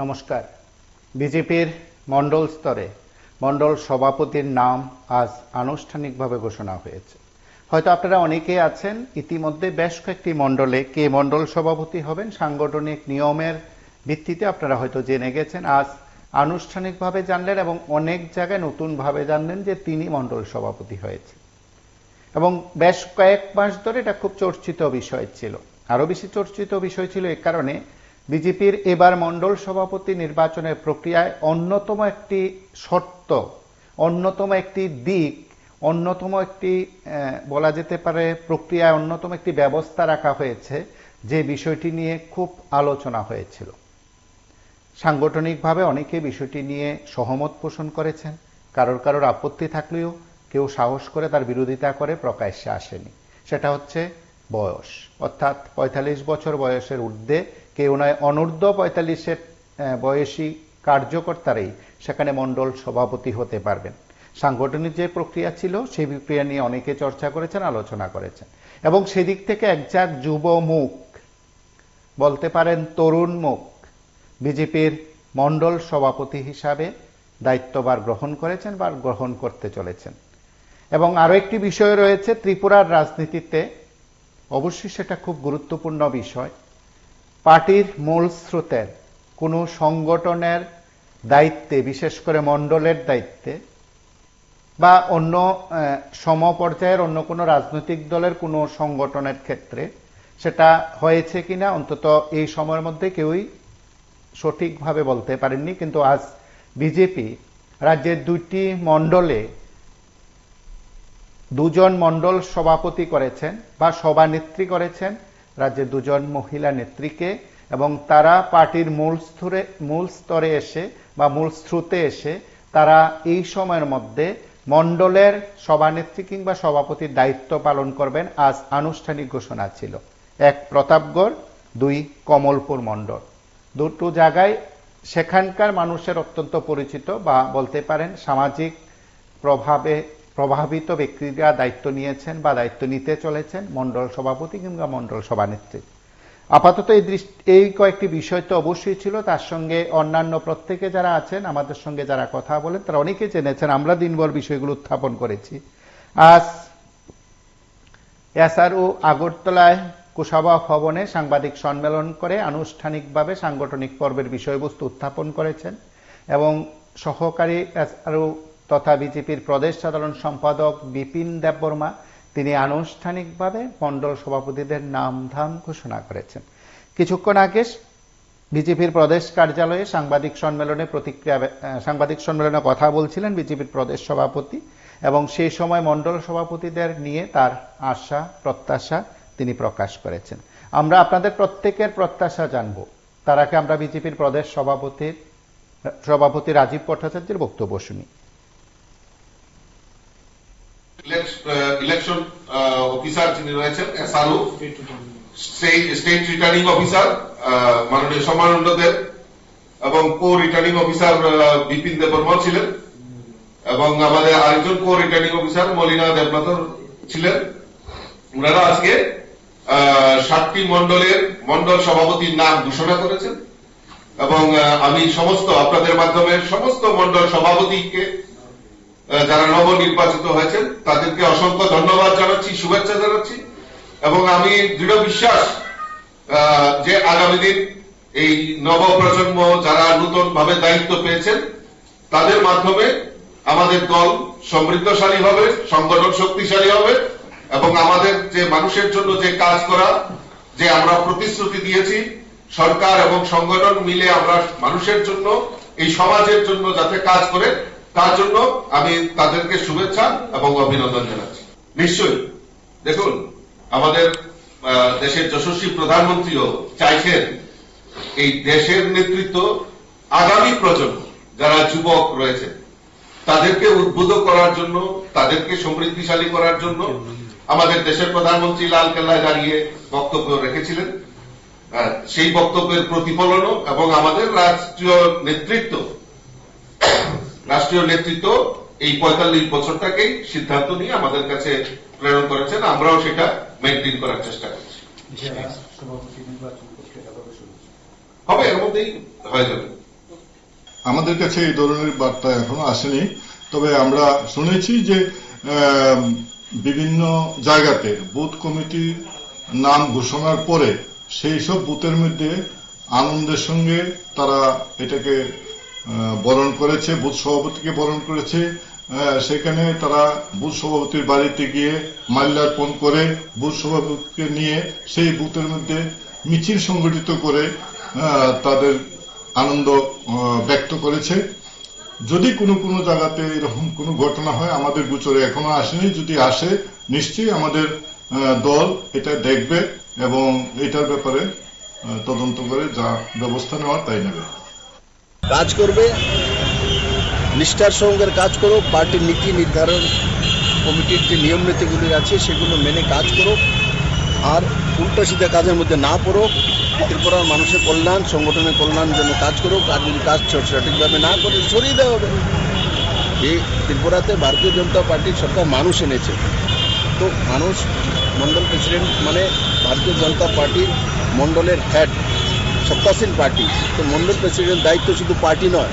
নমস্কার। বিজেপির মণ্ডল স্তরে মণ্ডল সভাপতির নাম আজ আনুষ্ঠানিকভাবে ঘোষণা হয়েছে। হয়তো আপনারা অনেকেই আছেন ইতিমধ্যে বেশ কয়েকটি মণ্ডলে কে মণ্ডল সভাপতি হবেন সাংগঠনিক নিয়মের ভিত্তিতে আপনারা হয়তো জেনে গেছেন। আজ আনুষ্ঠানিকভাবে জানলেন এবং অনেক জায়গায় নতুনভাবে জানলেন যে তিনি মণ্ডল সভাপতি হয়েছে এবং বেশ কয়েক মাস ধরে এটা খুব চর্চিত বিষয় ছিল। আরো বেশি চর্চিত বিষয় ছিল এই কারণে বিজেপির এবার মণ্ডল সভাপতি নির্বাচনের প্রক্রিয়ায় অন্যতম একটি শর্ত, অন্যতম একটি দিক, অন্যতম একটি বলা যেতে পারে প্রক্রিয়ায় অন্যতম একটি ব্যবস্থা রাখা হয়েছে যে বিষয়টি নিয়ে খুব আলোচনা হয়েছিল। সাংগঠনিকভাবে অনেকে বিষয়টি নিয়ে সহমত পোষণ করেছেন, কারোর আপত্তি থাকলেও কেউ সাহস করে তার বিরোধিতা করে প্রকাশ্যে আসেনি। সেটা হচ্ছে বয়স, অর্থাৎ ৪৫ বছর বয়সের ঊর্ধ্বে কেউ নয়, অনূর্ধ্ব ৪৫-এর বয়সী কার্যকর্তারাই সেখানে মণ্ডল সভাপতি হতে পারবেন। সাংগঠনিক যে প্রক্রিয়া ছিল সেই প্রক্রিয়া নিয়ে অনেকে চর্চা করেছেন, আলোচনা করেছেন এবং সেদিক থেকে একজাক যুব মুখ, বলতে পারেন তরুণ মুখ বিজেপির মণ্ডল সভাপতি হিসাবে দায়িত্বভার গ্রহণ করেছেন বা গ্রহণ করতে চলেছেন। এবং আরো একটি বিষয় রয়েছে ত্রিপুরার রাজনীতিতে, অবশ্যই সেটা খুব গুরুত্বপূর্ণ বিষয়। পার্টির মূল স্রোতের কোনো সংগঠনের দায়িত্বে, বিশেষ করে মণ্ডলের দায়িত্বে বা অন্য সমপর্যায়ের অন্য কোনো রাজনৈতিক দলের কোনো সংগঠনের ক্ষেত্রে সেটা হয়েছে কিনা অন্তত এই সময়ের মধ্যে কেউই সঠিকভাবে বলতে পারেননি। কিন্তু আজ বিজেপি রাজ্যের দুইটি মণ্ডলে দুজন মণ্ডল সভাপতি করেছেন বা সভানেত্রী করেছেন রাজ্যের দুজন মহিলা নেত্রীকে, এবং তারা পার্টির মূল স্তরে এসে বা মূল স্রোতে এসে তারা এই সময়ের মধ্যে মণ্ডলের সভানেত্রী কিংবা সভাপতির দায়িত্ব পালন করবেন। আজ আনুষ্ঠানিক ঘোষণা ছিল। এক প্রতাপগড়, দুই কমলপুর মণ্ডল, দুটো জায়গায় সেখানকার মানুষের অত্যন্ত পরিচিত বা বলতে পারেন সামাজিক প্রভাবিত ব্যক্তিরা দায়িত্ব নিয়েছেন বা দায়িত্ব নিতে চলেছেন মণ্ডল সভাপতি কিংবা মণ্ডল সভানেত্রী। আপাতত এই কয়েকটি বিষয় তো অবশ্যই ছিল, তার সঙ্গে অন্যান্য প্রত্যেকে যারা আছেন আমাদের সঙ্গে যারা কথা বলেন তারা অনেকে জেনেছেন। আমরা দিনভর বিষয়গুলো উত্থাপন করেছি। আজ এসআরও আগরতলায় কুশাবা ভবনে সাংবাদিক সম্মেলন করে আনুষ্ঠানিকভাবে সাংগঠনিক পর্বের বিষয়বস্তু উত্থাপন করেছেন এবং সহকারী এসআরও তথা বিজেপির প্রদেশ সাধারণ সম্পাদক বিপিন দেববর্মা তিনি আনুষ্ঠানিকভাবে মণ্ডল সভাপতিদের নামধাম ঘোষণা করেছেন। কিছুক্ষণ আগে বিজেপির প্রদেশ কার্যালয়ে সাংবাদিক সম্মেলনে কথা বলছিলেন বিজেপির প্রদেশ সভাপতি এবং সেই সময় মণ্ডল সভাপতিদের নিয়ে তার আশা প্রত্যাশা তিনি প্রকাশ করেছেন। আমরা আপনাদের প্রত্যেকের প্রত্যাশা জানব, তার আগে আমরা বিজেপির প্রদেশ সভাপতি রাজীব ভট্টাচার্যের বক্তব্য শুনি। ইলেকশন অফিসার যিনি রয়েছেন এসআরও, স্টেট রিটার্নিং অফিসার মাননীয় সম্মানন্দ দেব এবং কো রিটার্নিং অফিসার বিপিন দেববর্মা ছিলেন এবং আমাদের আরেকজন কো রিটার্নিং অফিসার মলিনা দেবনাথ ছিলেন। ওনারা আজকে 7টি মণ্ডলের মণ্ডল সভাপতির নাম ঘোষণা করেছেন এবং আমি আপনাদের মাধ্যমে সমস্ত মণ্ডল সভাপতিকে যারা নবনির্বাচিত হয়েছেন তাদেরকে অসংখ্য ধন্যবাদ জানাচ্ছি, শুভেচ্ছা জানাচ্ছি এবং আমি দৃঢ় বিশ্বাস যে আগামী দিন এই নবপ্রজন্ম যারা নতুন ভাবে দায়িত্ব পেয়েছেন তাদের মাধ্যমে আমাদের দল সমৃদ্ধশালী হবে, সংগঠন শক্তিশালী হবে এবং আমাদের যে মানুষের জন্য যে কাজ করা, যে আমরা প্রতিশ্রুতি দিয়েছি সরকার এবং সংগঠন মিলে আমরা মানুষের জন্য এই সমাজের জন্য যাতে কাজ করে তার জন্য আমি তাদেরকে শুভেচ্ছা এবং অভিনন্দন জানাচ্ছি। নিশ্চয়ই দেখুন, আমাদের দেশের যশস্বী প্রধানমন্ত্রীও চাইছেন এই দেশের নেতৃত্ব আগামী প্রজন্ম যারা যুবক রয়েছে তাদেরকে উদ্বুদ্ধ করার জন্য, তাদেরকে সমৃদ্ধিশালী করার জন্য আমাদের দেশের প্রধানমন্ত্রী লালকেল্লায় দাঁড়িয়ে বক্তব্য রেখেছিলেন। সেই বক্তব্যের প্রতিফলনও এবং আমাদের রাষ্ট্রীয় নেতৃত্ব এই ৪৫ বছরটাকেই সিদ্ধান্ত নিয়ে আমাদের কাছে প্রেরণ করেছেন। আমরাও সেটা মেনটেন করার চেষ্টা করছি। হবে, এর মধ্যেই হয়ে যাবে। আমাদের কাছে এই ধরনের বার্তা এখনো আসেনি, তবে আমরা শুনেছি যে বিভিন্ন জায়গাতে বুথ কমিটি নাম ঘোষণার পরে সেই সব বুথের মধ্যে আনন্দের সঙ্গে তারা এটাকে বরণ করেছে, বুথ সভাপতিকে বরণ করেছে। সেখানে তারা বুথ সভাপতির বাড়িতে গিয়ে মাল্যার্পণ করে বুথ সভাপতিকে নিয়ে সেই বুথের মধ্যে মিছিল সংগঠিত করে তাদের আনন্দ ব্যক্ত করেছে। যদি কোনো জায়গাতে এরকম কোনো ঘটনা হয় আমাদের গোচরে এখনো আসেনি, যদি আসে নিশ্চয়ই আমাদের দল এটা দেখবে এবং এটার ব্যাপারে তদন্ত করে যা ব্যবস্থা নেওয়ার তাই নেবে। কাজ করবে, নিষ্ঠার সঙ্গে কাজ করো, পার্টির নীতি নির্ধারণ কমিটির যে নিয়ম নীতিগুলি আছে সেগুলো মেনে কাজ করো, আর উল্টো সিধা কাজের মধ্যে না পড়ো। ত্রিপুরার মানুষের কল্যাণ, সংগঠনের কল্যাণের জন্য কাজ করো। আর যদি কাজ সঠিকভাবে না করে সরিয়ে দেওয়া হবে। এই ত্রিপুরাতে ভারতীয় জনতা পার্টির সরকার মানুষ এনেছে, তো মানুষ মন্ডল প্রেসিডেন্ট মানে ভারতীয় জনতা পার্টির মন্ডলের হেড, সত্তাসীন পার্টি। তো মন্ডল প্রেসিডেন্ট দায়িত্ব শুধু পার্টি নয়,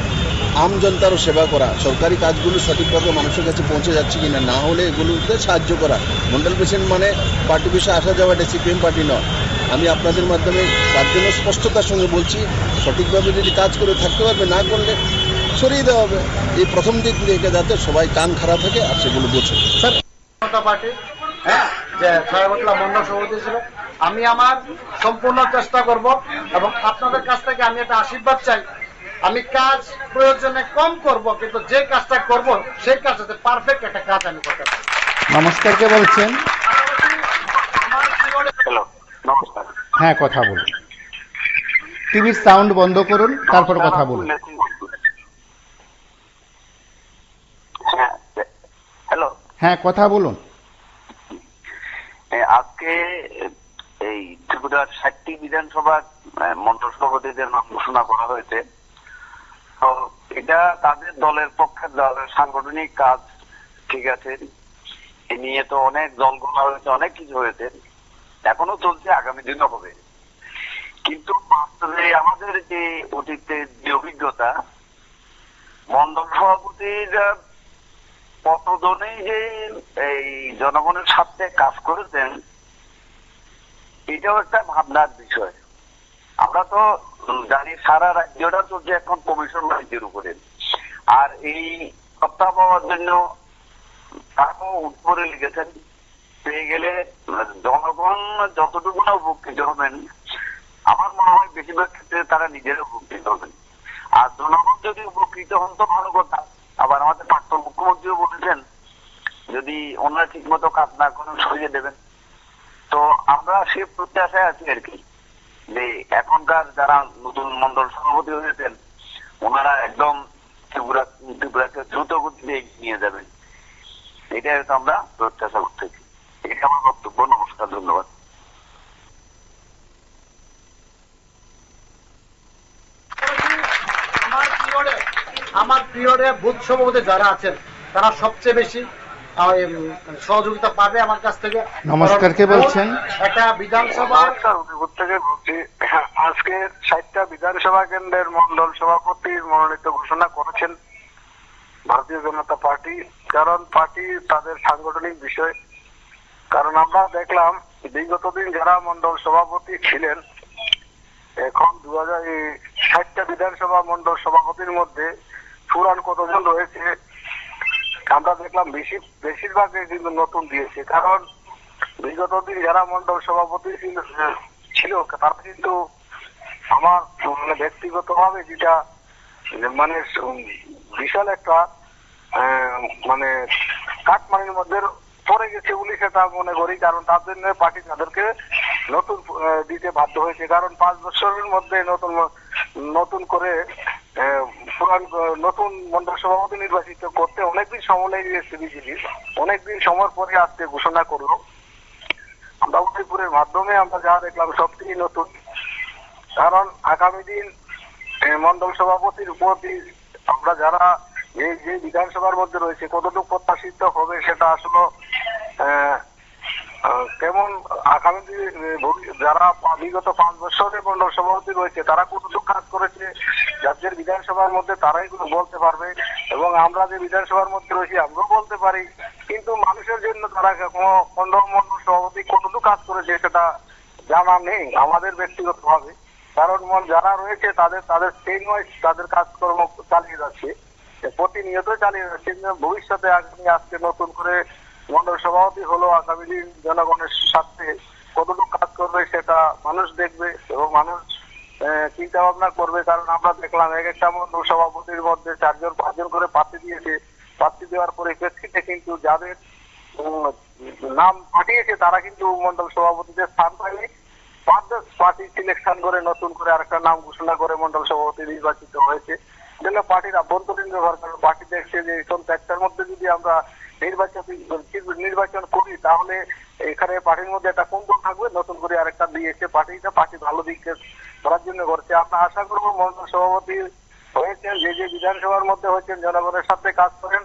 আম জনতারও সেবা করা, সরকারি কাজগুলো সঠিকভাবে মানুষের কাছে পৌঁছে যাচ্ছে কিনা, না হলে এগুলোতে সাহায্য করা। মন্ডল প্রেসিডেন্ট মানে পার্টি বিষয়ে আসা যাওয়া, এটা সিপিএম পার্টি নয়। আমি আপনাদের মাধ্যমে তার জন্য স্পষ্টতার সঙ্গে বলছি, সঠিকভাবে যদি কাজ করে থাকতে পারবে, না করলে সরিয়ে দেওয়া হবে। এই প্রথম দিক থেকে যাতে সবাই কান খারাপ থাকে আর সেগুলো বোঝে। পার্টি যে সহায়বতলা মন্ডল সভাপতি ছিল, আমি আমার সম্পূর্ণ চেষ্টা করব এবং আপনাদের কাছ থেকে আমি একটা আশীর্বাদ চাই। আমি কাজ প্রয়োজনে কম করব, কিন্তু যে কাজটা করব সেই কাজটাতে পারফেক্ট একটা কাজ আমি করতে পারি। নমস্কার, কে বলছেন? হ্যালো, নমস্কার। হ্যাঁ, কথা বলুন। টিভির সাউন্ড বন্ধ করুন, তারপর কথা বলুন। হ্যালো, হ্যাঁ, কথা বলুন। আজকে এই ত্রিপুরার 60টি বিধানসভা মন্ডল সভাপতিদের নাম ঘোষণা করা হয়েছে। তো এটা তাদের দলের পক্ষে দলের সাংগঠনিক কাজ, ঠিক আছে। এ নিয়ে তো অনেক জলঘোলা হয়েছে, অনেক কিছু হয়েছে, এখনো চলছে, আগামী দিনও হবে। কিন্তু বাস্তবে আমাদের যে অতীতের যে অভিজ্ঞতা, মন্ডল সভাপতির কতজনেই যে এই জনগণের স্বার্থে কাজ করেছেন, এটাও একটা ভাবনার বিষয়। আমরা তো জানি সারা রাজ্যটা চলছে এখন কমিশন রাজ্যের উপরে, আর এই সত্তা পাওয়ার জন্য তাকেও উপরে লিখেছেন। পেয়ে গেলে জনগণ যতটুকু না উপকৃত হবেন, আমার মনে হয় বেশিরভাগ ক্ষেত্রে তারা নিজেরা উপকৃত হবেন। আর জনগণ যদি উপকৃত হন তো ভালো কথা। আবার আমাদের প্রাক্তন মুখ্যমন্ত্রীও বলেছেন যদি ওনারা ঠিক মতো কাজ না করেন সরিয়ে দেবেন। তো আমরা সে প্রত্যাশায় আছি আর কি, যে এখনকার যারা নতুন মন্ডল সভাপতি হয়েছেন ওনারা একদম ত্রিপুরাকে দ্রুত গতিতে এগিয়ে নিয়ে যাবেন, এটাই হয়তো আমরা প্রত্যাশা করতেছি। এটা আমার বক্তব্য। নমস্কার, ধন্যবাদ। আমার পিরিয়ডে বুথ সভাপতি যারা আছেন তারা সবচেয়ে বেশি সহযোগিতা পাবে আমার কাছ থেকে। নমস্কার, কে বলছেন? একটা বিধানসভা থেকে বলছি, আজকে 60টা বিধানসভা কেন্দ্রের মন্ডল সভাপতির মনোনীত ঘোষণা করেছেন ভারতীয় জনতা পার্টি। কারণ পার্টি তাদের সাংগঠনিক বিষয়। কারণ আমরা দেখলাম বিগত দিন যারা মন্ডল সভাপতি ছিলেন, এখন 60টা বিধানসভা মন্ডল সভাপতির মধ্যে পুরান কতজন রয়েছে আমরা দেখলাম বেশিরভাগই কিন্তু নতুন দিয়েছে। কারণ বিগত দিন যারা মন্ডল সভাপতি ছিল তারা কিন্তু আমার মানে ব্যক্তিগতভাবে যেটা মানে বিশাল একটা মানে কাটমানির মধ্যে পড়ে গেছে বলে সেটা মনে করি। কারণ তার জন্য পার্টি তাদেরকে নতুন দিতে বাধ্য হয়েছে। কারণ 5 বছরের মধ্যে নতুন করে নতুন মন্ডল সভাপতি নির্বাচিত করতে অনেকদিন সময় লেগে গেছে। বিজেপি অনেকদিন সময় পরে আজকে ঘোষণা করলো। আমরা উদয়পুরের মাধ্যমে আমরা যা দেখলাম সবথেকে নতুন। কারণ আগামী দিন মন্ডল সভাপতির উপর আমরা যারা যে বিধানসভার মধ্যে রয়েছে কতটুকু প্রত্যাশিত হবে সেটা আসলে কেমন আগামী যারা বিগত 5 বছরে মন্ডল সভাপতি রয়েছে তারা কতটুকু কাজ করেছে রাজ্যের বিধানসভার মধ্যে তারাই এগুলো বলতে পারবে, এবং আমরা যে বিধানসভার মধ্যে রয়েছি আমরাও বলতে পারি, কিন্তু মানুষের জন্য তারা মন্ডল সভাপতি কতটুকু কাজ করেছে সেটা জানা নেই আমাদের ব্যক্তিগতভাবে। কারণ যারা রয়েছে তাদের ট্রেন ওয়াইজ তাদের কাজকর্ম চালিয়ে যাচ্ছে, প্রতিনিয়ত চালিয়ে যাচ্ছে। ভবিষ্যতে আজকে নতুন করে মন্ডল সভাপতি হলো আগামী দিন জনগণের স্বার্থে কতটুকু কাজ করবে সেটা মানুষ দেখবে এবং মানুষ চিন্তা ভাবনা করবে। কারণ আমরা দেখলাম এক একটা মন্ডল সভাপতির মধ্যে 4-5 জন করে প্রার্থী দিয়েছে, প্রার্থী দেওয়ার পরিপ্রেক্ষিতে কিন্তু যাদের নাম পাঠিয়েছে তারা কিন্তু মন্ডল সভাপতিদের স্থান পায়নি। 5-10 পার্টি সিলেকশন করে নতুন করে আরেকটা নাম ঘোষণা করে মন্ডল সভাপতি নির্বাচিত হয়েছে। জন্য পার্টির আভ্যন্তরীণ ব্যবহার কারণ পার্টি দেখছে যে এই একটার মধ্যে যদি আমরা নির্বাচন করি তাহলে এখানে পার্টির মধ্যে একটা কুন্দল থাকবে, নতুন করে আরেকটা দিয়েছে পার্টি ভালো দিককে করার জন্য করছে। আমরা আশা করবো মন্ডল সভাপতি হয়েছেন যে বিধানসভার মধ্যে হয়েছেন জনগণের সাথে কাজ করেন।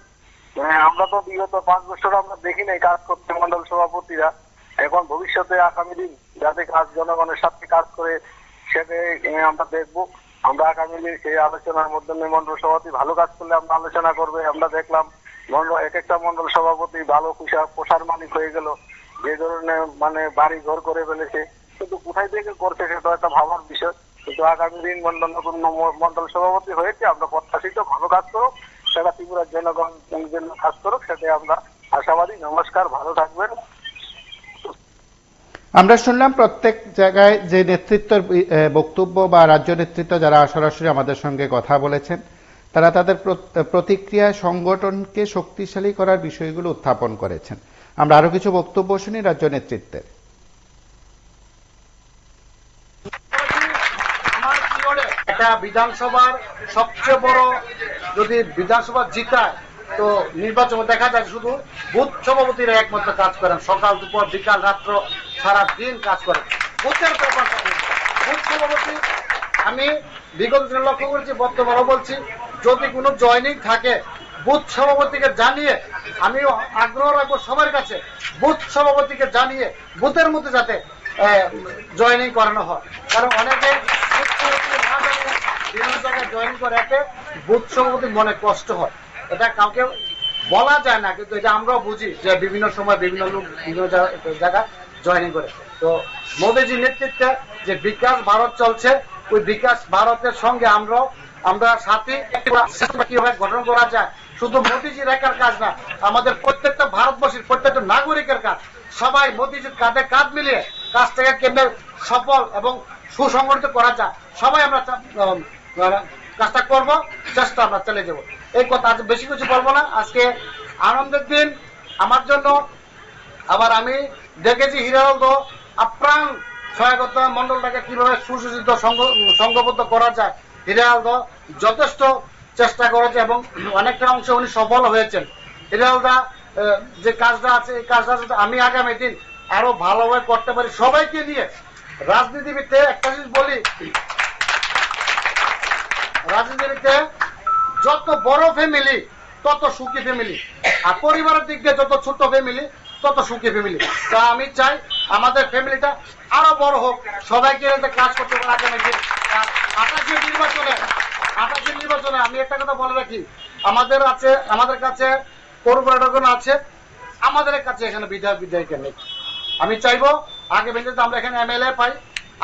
আমরা তো বিগত 5 বছর আমরা দেখি নাই কাজ করতে মন্ডল সভাপতিরা, এখন ভবিষ্যতে আগামী দিন যাতে কাজ জনগণের সাথে কাজ করে সেটাই আমরা দেখবো। আমরা আগামী দিন সেই আলোচনার মাধ্যমে মন্ডল সভাপতি ভালো কাজ করলে আমরা আলোচনা করবে। আমরা দেখলাম এক একটা মন্ডল সভাপতি ভালো পোষার মালিক হয়ে গেল, যে ধরনের বাড়ি ঘর করে ফেলেছে, কিন্তু কোথায় থেকে করছে সেটা একটা ভাবার বিষয়। কিন্তু আগামী দিন মন্ডল সভাপতি হয়েছে, আমরা প্রত্যাশিত ভালো কাজ করুক, সেটা ত্রিপুরার জনগণ জন্য কাজ করুক, সেটাই আমরা আশাবাদী। নমস্কার, ভালো থাকবেন। আমরা শুনলাম প্রত্যেক জায়গায় যে নেতৃত্বের বক্তব্য বা রাজ্য নেতৃত্ব যারা সরাসরি আমাদের সঙ্গে কথা বলেছেন তারা তাদের প্রতিক্রিয়া সংগঠনকে শক্তিশালী করার বিষয়গুলো উত্থাপন করেছেন। আমরা আরো কিছু বক্তব্য শুনি রাজ্য নেতৃত্বের। এটা বিধানসভার সবচেয়ে বড়, যদি বিধানসভা জিতায় তো নির্বাচনে দেখা যায় শুধু বুথ সভাপতিরা একমাত্র কাজ করেন, সকাল দুপুর বিকাল রাত্র সারা দিন কাজ করেন বুথের ব্যাপারটা। বুথ সভাপতি আমি বিগত দিনে লক্ষ্য করেছি, বর্তমানও বলছি, যদি কোনো জয়নিং থাকে বুথ সভাপতিকে জানিয়ে, আমি আগ্রহ রাখবো সবার কাছে বুথ সভাপতিকে জানিয়ে বুথের মধ্যে যাতে জয়নিং করানো হয়। কারণ অনেকে বুথ সভাপতি না জানিয়ে বিভিন্ন জায়গায় জয়েন করে, এতে বুথ সভাপতির মনে কষ্ট হয়। এটা কাউকে বলা যায় না, কিন্তু এটা আমরাও বুঝি যে বিভিন্ন সময় বিভিন্ন লোক বিভিন্ন জায়গায় জয়েনিং করে। তো মোদীজির নেতৃত্বে যে বিকাশ ভারত চলছে, ওই বিকাশ ভারতের সঙ্গে আমরা সাথে কিভাবে গঠন করা যায়, শুধু মোদীজির একার কাজ না, আমাদের প্রত্যেকটা ভারতবর্ষের প্রত্যেকটা নাগরিকের কাজ। সবাই মোদীজির কাঁধে কাঁধ মিলিয়ে কাজটাকে কেমনে সফল এবং সুসংগঠিত করা যায়, সবাই আমরা কাজটা করবো, চেষ্টা আমরা চালিয়ে যাবো। এই কথা আজ বেশি কিছু বলবো না। আজকে আনন্দের দিন আমার জন্য। আবার আমি দেখেছি হিরালদ আপ্রাণ সহায়তা মন্ডলটাকে কিভাবে সুসজ্জিত সংঘবদ্ধ করা যায়। হিরালদ যথেষ্ট চেষ্টা করেছে এবং অনেকটা অংশে উনি সফল হয়েছেন। হিরালদা যে কাজটা আছে এই কাজটা যদি আমি আগামী দিন আরো ভালোভাবে করতে পারি সবাইকে নিয়ে। রাজনীতিবিদে একটা জিনিস বলি, রাজনীতিবিদে যত বড় ফ্যামিলি তত সুখী ফ্যামিলি, আর পরিবারের দিক দিয়ে যত ছোট ফ্যামিলি তত সুখী ফ্যামিলি। তা আমি চাই আমাদের ফ্যামিলিটা আরো বড় হোক, সবাইকে কাজ করতে পারে আগামী দিন। 28 নির্বাচনে আমি একটা কথা বলে রাখি, আমাদের কাছে কর্পোরেটরগণ আছে, আমাদের কাছে এখানে বিধায়িকা নেই। আমি চাইবো আগামী দিনে আমরা এখানে এমএলএ পাই,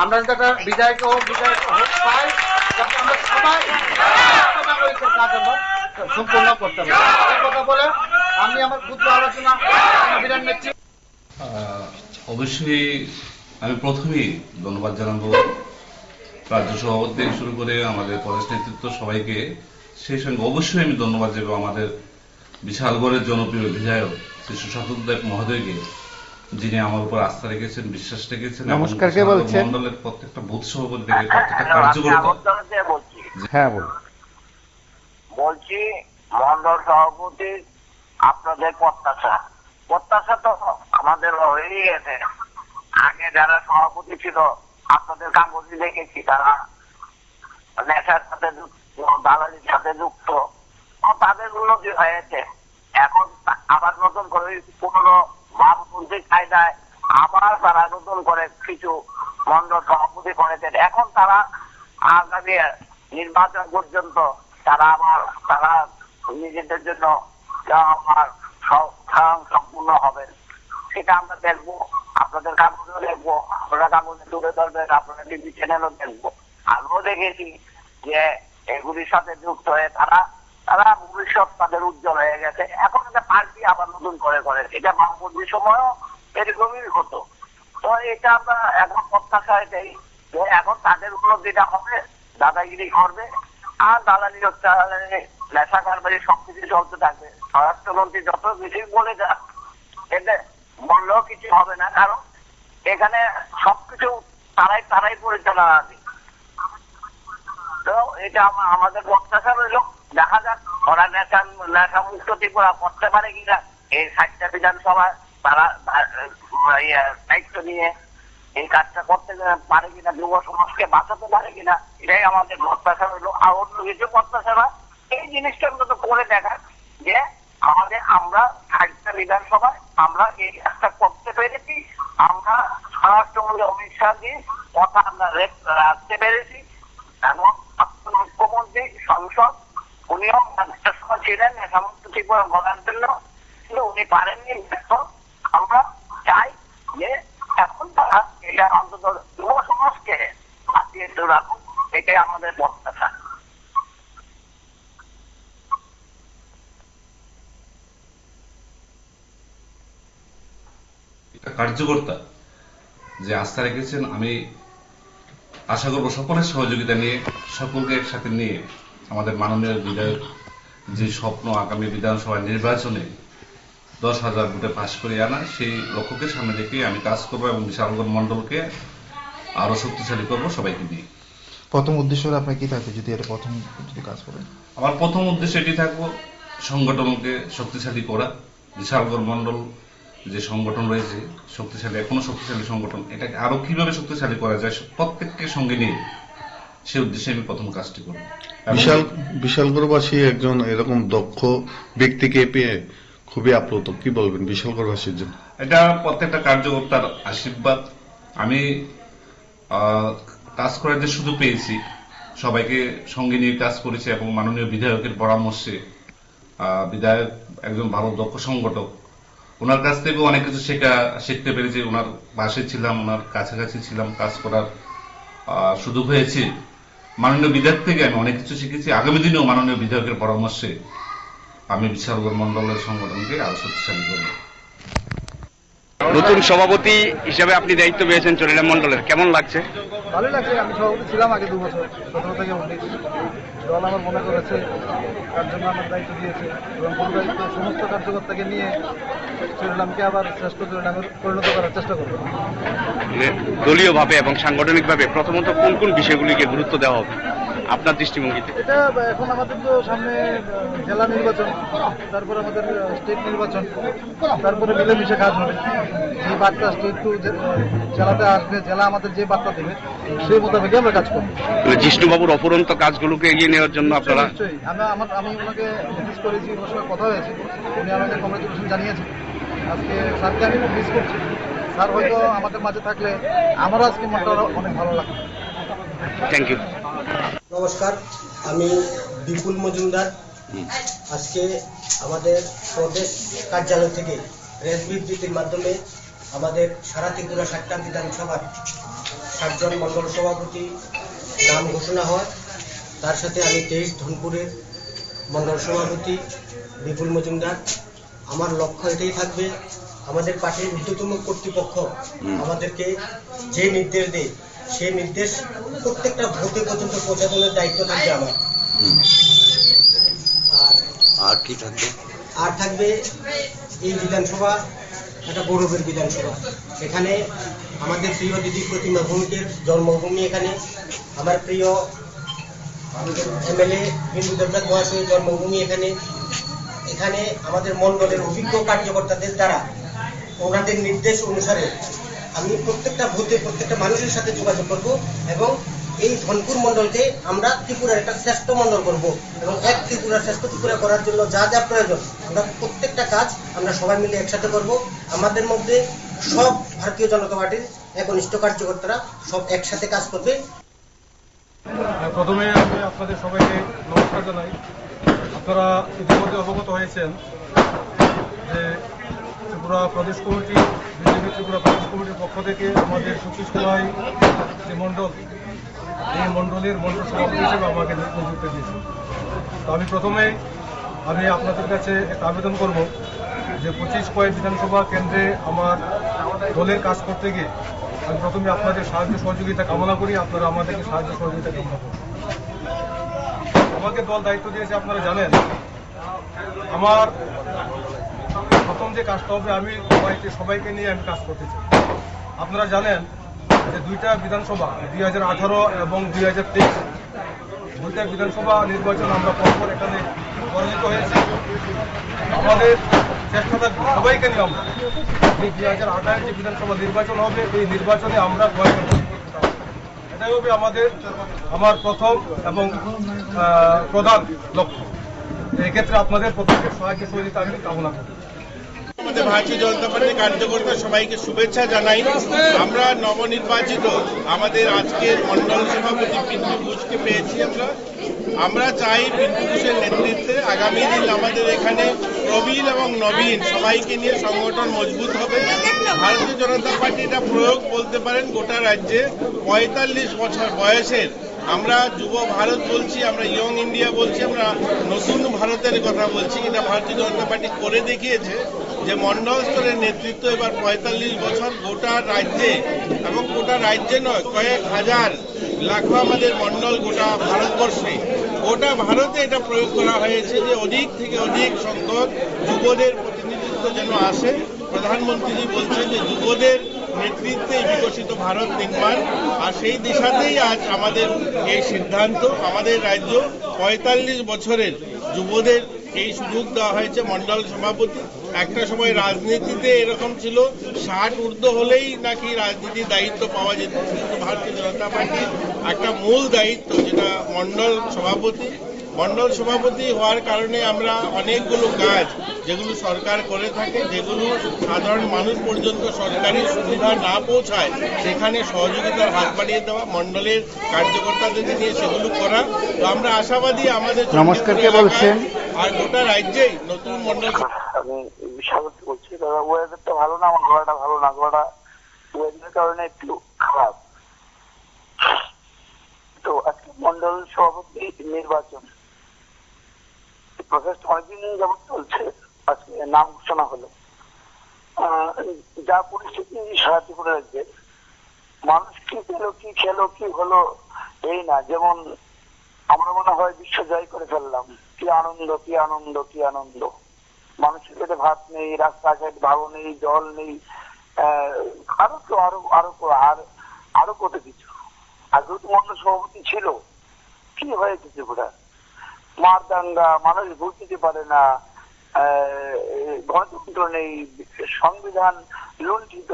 আমরা যদি একটা বিধায়ক পাই, যাতে আমরা সবাই কাজ আমরা সম্পূর্ণ করতে পারি। এই কথা বলে আমি আমার ক্ষুদ্র আলোচনা বিরাম নিচ্ছি। অবশ্যই আমি প্রথমেই ধন্যবাদ জানাবো রাজ্য সভাপতি থেকে শুরু করে আমাদের প্রদেশ নেতৃত্ব সবাইকে। সেই সঙ্গে অবশ্যই আমি ধন্যবাদ দেব আমাদের বিশালগড়ের জনপ্রিয় বিধায়ক শ্রী সুশান্ত দেব মহোদয়কে, যিনি আমার উপর আস্থা রেখেছেন, বিশ্বাস রেখেছেন। নমস্কার, কে বলছেন? মন্ডলের প্রত্যেকটা বুথ সভাপতি থেকে প্রত্যেকটা কার্যকর্তা। হ্যাঁ বলুন। বলছি মন্ডল সভাপতি আপনাদের প্রত্যাশা তো আমাদের হয়েই গেছে। আগে যারা সভাপতি ছিল আপনাদের কাগজে দেখেছি তারা নেশার সাথে যুক্ত, দালালির সাথে যুক্ত, তাদের উন্নতি হয়েছে। এখন আবার নতুন করে পুরনো ভাবপন্থী কায়দায় আবার তারা নতুন করে কিছু মন্ডল সভাপতি করেছেন। এখন তারা আগামী নির্বাচন পর্যন্ত তারা নিজেদের জন্য আমার সম্পূর্ণ হবে, সেটা আমরা দেখবো। আপনাদের কাগজেও দেখবো, আপনারা কাগজে তুলে ধরবেন, আপনারা টিভি চ্যানেলও দেখবো। আমিও দেখেছি যে এগুলির সাথে যুক্ত হয়ে তারা ভবিষ্যৎ তাদের উজ্জ্বল হয়ে গেছে। এখন একটা পার্টি আবার নতুন করে এটা বামপন্থী সময়ও এরকমই হতো। তো এটা আমরা এখন প্রত্যাশা এটাই যে এখন তাদের উন্নতিটা হবে, দাদাগিরি করবে আর দালালি নেশা কারবারি সবকিছু চলতে থাকবে। স্বরাষ্ট্রমন্ত্রী যত বেশি বলে যাক এতে বললেও কিছু হবে না, কারণ এখানে সবকিছু তারাই পরিচালনা আছে। তো এটা আমাদের প্রত্যাশা রইল, দেখা যাক ওরা নেশা মুক্ত ত্রিপুরা করতে পারে কিনা, এই 60টা বিধানসভায় তারা দায়িত্ব নিয়ে এই কাজটা করতে পারে কিনা, যুব সমাজকে বাঁচাতে পারে কিনা, এটাই আমাদের প্রত্যাশা রইল। আর অন্য কিছু প্রত্যাশা না, এই জিনিসটা অন্তত করে দেখা যে আমরা 60টা বিধানসভায় আমরা এই কাজটা করতে পেরেছি, আমরা স্বরাষ্ট্রমন্ত্রী অমিত শাহজির কথা আমরা রাখতে পেরেছি এবং মুখ্যমন্ত্রী সংসদ উনিও ছিলেন সমস্ত ত্রিপুরা গড়ার জন্য, কিন্তু উনি পারেননি। আমরা চাই যে এখন তারা এটা অন্তত যুব সমাজকে বাঁচিয়ে রাখুন, এটাই আমাদের প্রত্যাশা। কার্যকর্তা যে আস্থা রেখেছেন, আমি আশা করব সকলের সহযোগিতা নিয়ে, সকলকে একসাথে নিয়ে আমাদের মাননীয় বিধায়ক যে স্বপ্ন আগামী বিধানসভা নির্বাচনে 10,000 ভোটে পাশ করে আনা, সেই লক্ষ্যকে সামনে রেখে আমি কাজ করবো এবং বিশালগড় মন্ডলকে আরো শক্তিশালী করবো সবাইকে নিয়ে। প্রথম উদ্দেশ্য আপনার কি থাকবে যদি এটা প্রথম কাজ করেন? আমার প্রথম উদ্দেশ্য এটি থাকবো, সংগঠনকে শক্তিশালী করা। বিশালগড় মন্ডল যে সংগঠন রয়েছে শক্তিশালী, এখনো শক্তিশালী সংগঠন, এটাকে আরো কিভাবে শক্তিশালী করা যায় প্রত্যেককে সঙ্গে নিয়ে, সেই উদ্দেশ্যে আমি প্রথম কাজটি করব। বিশালগড়বাসী একজন এরকম দক্ষ ব্যক্তিকে পেয়ে খুবই আপ্লুত, কি বলবেন বিশালগড়বাসীর জন্য? এটা প্রত্যেকটা কার্যকর্তার আশীর্বাদ। আমি কাজ করার যে সুযোগ পেয়েছি, সবাইকে সঙ্গে নিয়ে কাজ করেছি এবং মাননীয় বিধায়কের পরামর্শে, বিধায়ক একজন ভালো দক্ষ সংগঠক, ওনার কাছ থেকে অনেক কিছু শিখতে পেরেছি। ওনার পাশে ছিলাম, ওনার কাছাকাছি ছিলাম, কাজ করার সুযোগ হয়েছে। মাননীয় বিধায়ক থেকে আমি অনেক কিছু শিখেছি। আগামী দিনেও মাননীয় বিধায়কের পরামর্শে আমি বিশালগড় মন্ডলের সংগঠনকে আরো শক্তিশালী করব। নতুন সভাপতি হিসেবে আপনি দায়িত্ব পেয়েছেন চরিলাম মন্ডলের, কেমন লাগছে? ভালোই লাগছে। আমি সভাপতি ছিলাম আগে 2 বছর, 17 থেকে 19। দল আমার মনে করেছে, তার জন্য আমার দায়িত্ব দিয়েছে এবং দায়িত্ব সমস্ত কার্যকর্তাকে নিয়ে চরিলামকে আবার শ্রেষ্ঠ চরিলামের পরিণত করার চেষ্টা করবো। দলীয়ভাবে এবং সাংগঠনিকভাবে প্রথমত কোন কোন বিষয়গুলিকে গুরুত্ব দেওয়া হবে আপনার দৃষ্টিভঙ্গিতে? এটা এখন আমাদের তো সামনে জেলা নির্বাচন, তারপর আমাদের স্টেট নির্বাচন, তারপরে মিলেমিশে কাজ হবে। যে বার্তা স্টেট টু জেলাতে আসবে, জেলা আমাদের যে বার্তা দেবে সেই মোতাবেকই আমরা কাজ করবো। জিষ্ণুবাবুর অপরন্ত কাজগুলোকে এগিয়ে নেওয়ার জন্য আপনারা? নিশ্চয়ই। আমি ওনাকে মিস করেছি, ওনার সঙ্গে কথা হয়েছে, উনি আমাকে কংগ্রেচুলেশন জানিয়েছেন। আজকে স্যারকে আমি খুব মিস করছি। স্যার হয়তো আমাদের মাঝে থাকলে আমারও আজকে মনটা অনেক ভালো লাগবে। Thank you. নমস্কার, আমি বিপুল মজুমদার। আজকে আমাদের প্রদেশ কার্যালয় থেকে প্রেস বিবৃতির মাধ্যমে আমাদের সারা ত্রিপুরা 60টা বিধানসভার 60 জন মন্ডল সভাপতি নাম ঘোষণা হয়। তার সাথে আমি 23 ধনপুরের মন্ডল সভাপতি বিপুল মজুমদার। আমার লক্ষ্য এটাই থাকবে, আমাদের পার্টির ঊর্ধ্বতম কর্তৃপক্ষ আমাদেরকে যে নির্দেশ দেয় সেই নির্দেশ প্রত্যেকটা ভোটে পর্যন্ত পৌঁছানোর দায়িত্ব থাকবে আমার। আর কি থাকবে? আর থাকবে এই বিধানসভা একটা গৌরবের বিধানসভা। এখানে আমাদের প্রিয় দিদি প্রতিমা ভৌমিকের জন্মভূমি, এখানে আমার প্রিয় এমএলএ বিন্দু দেবনাথ মহাশয়ের জন্মভূমি, এখানে আমাদের মন্ডলের অভিজ্ঞ কার্যকর্তাদের দ্বারা ওনাদের নির্দেশ অনুসারে আমি প্রত্যেকটা ভোটে প্রত্যেকটা মানুষের সাথে যোগাযোগ করব এবং এই ধনপুর মন্ডলকে আমরা ত্রিপুরার একটা শ্রেষ্ঠ মন্ডল করব এবং এক ত্রিপুরার শ্রেষ্ঠ ত্রিপুরা করার জন্য যা যা প্রয়োজন আমরা প্রত্যেকটা কাজ আমরা সবাই মিলে একসাথে করব। আমাদের মধ্যে সব ভারতীয় জনতা পার্টির একনিষ্ঠ কার্যকর্তারা সব একসাথে কাজ করবে। প্রথমে আমি আপনাদের সবাইকে নমস্কার জানাই। আপনারা ইতিমধ্যে অবগত হয়েছেন যে ত্রিপুরা প্রদেশ কমিটি, বিজেপি ত্রিপুরা প্রদেশ কমিটির পক্ষ থেকে আমাদের সতীশকুমাই যে মণ্ডল, এই মণ্ডলের মণ্ডল সভাপতি হিসেবে আমাকে নিযুক্ত দিয়েছে। তো আমি প্রথমে আপনাদের কাছে একটা আবেদন করব যে 25 কয়েক বিধানসভা কেন্দ্রে আমার দলের কাজ করতে গিয়ে আমি প্রথমে আপনাদের সাহায্য সহযোগিতা কামনা করি। আপনারা আমাদেরকে সাহায্য সহযোগিতা কামনা করুন। আমাকে দল দায়িত্ব দিয়েছে, আপনারা জানেন। আমার প্রথম যে কাজটা হবে, আমি সবাইকে নিয়ে আমি কাজ করতে চাই। আপনারা জানেন যে দুইটা বিধানসভা 2018 এবং 2023 দুইটা বিধানসভা নির্বাচন আমরা পরপর এখানে পরাজিত হয়েছি। আমাদের চেষ্টা থাকবে সবাইকে নিয়ে আমরা যে 2028 যে বিধানসভা নির্বাচন হবে, এই নির্বাচনে আমরা এটাই হবে আমার প্রথম এবং প্রধান লক্ষ্য। এক্ষেত্রে আপনাদের প্রত্যেকের সাহায্য সহযোগিতা আমি কামনা করি। আমাদের ভারতীয় জনতা পার্টির কার্যকর্তা সবাইকে শুভেচ্ছা জানাই। আমরা নবনির্বাচিত আমাদের আজকের মন্ডল সভাপতি পিন্টু ঘোষকে পেয়েছি। আমরা চাই পিন্টু ঘোষের নেতৃত্বে আগামী দিন আমাদের এখানে প্রবীণ এবং নবীন সবাইকে নিয়ে সংগঠন মজবুত হবে। ভারতীয় জনতা পার্টি এটা প্রয়োগ বলতে পারেন গোটা রাজ্যে 45 বছর বয়সের আমরা যুব ভারত বলছি, আমরা ইয়ং ইন্ডিয়া বলছি, আমরা নতুন ভারতের কথা বলছি। এটা ভারতীয় জনতা পার্টি করে দেখিয়েছে যে মন্ডল স্তরের নেতৃত্ব এবার 45 বছর গোটা রাজ্যে, এবং গোটা রাজ্যে নয়, কয়েক হাজার লাখো আমাদের মন্ডল গোটা ভারতবর্ষে, গোটা ভারতে এটা প্রয়োগ করা হয়েছে যে অধিক থেকে অধিক সংখ্যক যুবদের প্রতিনিধিত্ব যেন আসে। প্রধানমন্ত্রী বলছেন যে যুবদের নেতৃত্বে বিকশিত ভারত নির্মাণ, আর সেই দিশাতেই আজ আমাদের এই সিদ্ধান্ত। আমাদের রাজ্য 45 বছরের যুবদের এই সুযোগ দেওয়া হয়েছে মন্ডল সভাপতি। একটা সময় রাজনীতিতে এরকম ছিল 60 ঊর্ধ্ব হলেই নাকি রাজনীতির দায়িত্ব পাওয়া যেত, কিন্তু ভারতীয় জনতা পার্টির একটা মূল দায়িত্ব যেটা মন্ডল সভাপতি হওয়ার কারণে আমরা অনেকগুলো কাজ যেগুলো সরকার করে থাকে, যেগুলো সাধারণ মানুষ পর্যন্ত সরকারি সুবিধা না পৌঁছায়, সেখানে সহযোগিতার হাত বাড়িয়ে দেওয়া, মন্ডলের কার্যকর্তাদের নিয়ে সেগুলো করা। তো আমরা আশাবাদী আমাদের নমস্কার, কে বলছেন? আর গোটা রাজ্যেই নতুন মন্ডল। আমি বিশাল বলছি, দাদা ওয়েদারটা ভালো না, আমার গলাটা ভালো না, গলাটা ওয়েদারের কারণে একটু খারাপ। তো আজকে মন্ডল সভাপতি নির্বাচন প্রসেসটা অনেকদিন যাবত চলছে। আজকে নাম ঘোষণা হলো। যা পরিস্থিতি সারা ত্রিপুরা রাজ্যের, মানুষ কি পেল, কি খেলো, কি হলো এই না, যেমন আমরা মনে হয় বিশ্ব জয় করে ফেললাম। কি আনন্দ, কি আনন্দ, কি আনন্দ। মানুষের পেটে ভাত নেই, রাস্তাঘাট ভালো নেই, জল নেই, আরো কত কিছু। আগেও তো মন্ডল সভাপতি ছিল, কি হয়েছে ত্রিপুরা? মার দাঙ্গা, মানুষ ভোট দিতে পারে না, গণতন্ত্র নেই, সংবিধান লুণ্ঠিত,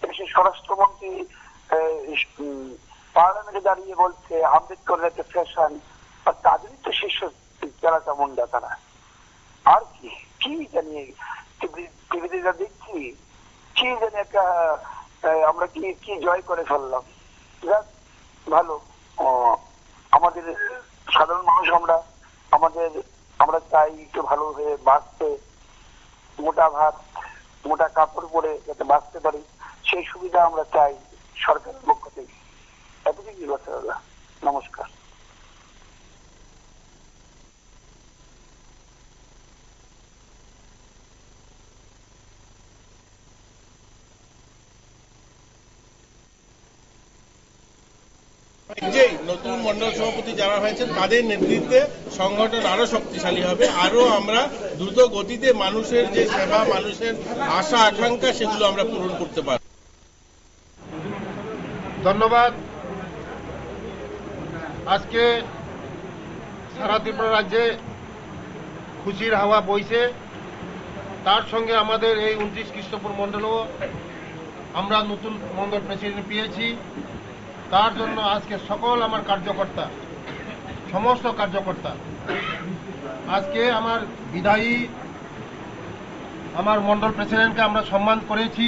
দেশের স্বরাষ্ট্রমন্ত্রী পার্লামেন্টে দাঁড়িয়ে বলছে আম্বেদকরের একটা ফ্যাশন, আর তাদেরই তো শীর্ষ যারা চামুন্ডা তারা। আর কি জানি টিভিতে যা দেখছি, কি জানি একটা আমরা কি জয় করে ফেললাম। ভালো, আমাদের সাধারণ মানুষ আমরা চাই একটু ভালো হয়ে বাঁচতে, মোটা ভাত মোটা কাপড় পরে যাতে বাঁচতে পারি, সেই সুবিধা আমরা চাই সরকারের পক্ষ থেকে। এতটুকুই কথা দাদা, নমস্কার। নতুন মন্ডল সভাপতি যারা হয়েছেন তাদের নেতৃত্বে সংগঠন আরো শক্তিশালী হবে, আরো আমরা দ্রুত গতিতে মানুষের যে সেবা, মানুষের আশা আকাঙ্ক্ষা, সেগুলো আমরা পূরণ করতে পারব। ধন্যবাদ। আজকে সারা ত্রিপুরা রাজ্যে খুশির হাওয়া বইছে। তার সঙ্গে আমাদের এই 29 কৃষ্ণপুর মন্ডলেও আমরা নতুন মন্ডল প্রেসিডেন্ট পেয়েছি। তার জন্য আজকে সকল আমার কার্যকর্তা, সমস্ত কার্যকর্তা, আজকে আমার বিদায়ী আমার মন্ডল প্রেসিডেন্টকে আমরা সম্মান করেছি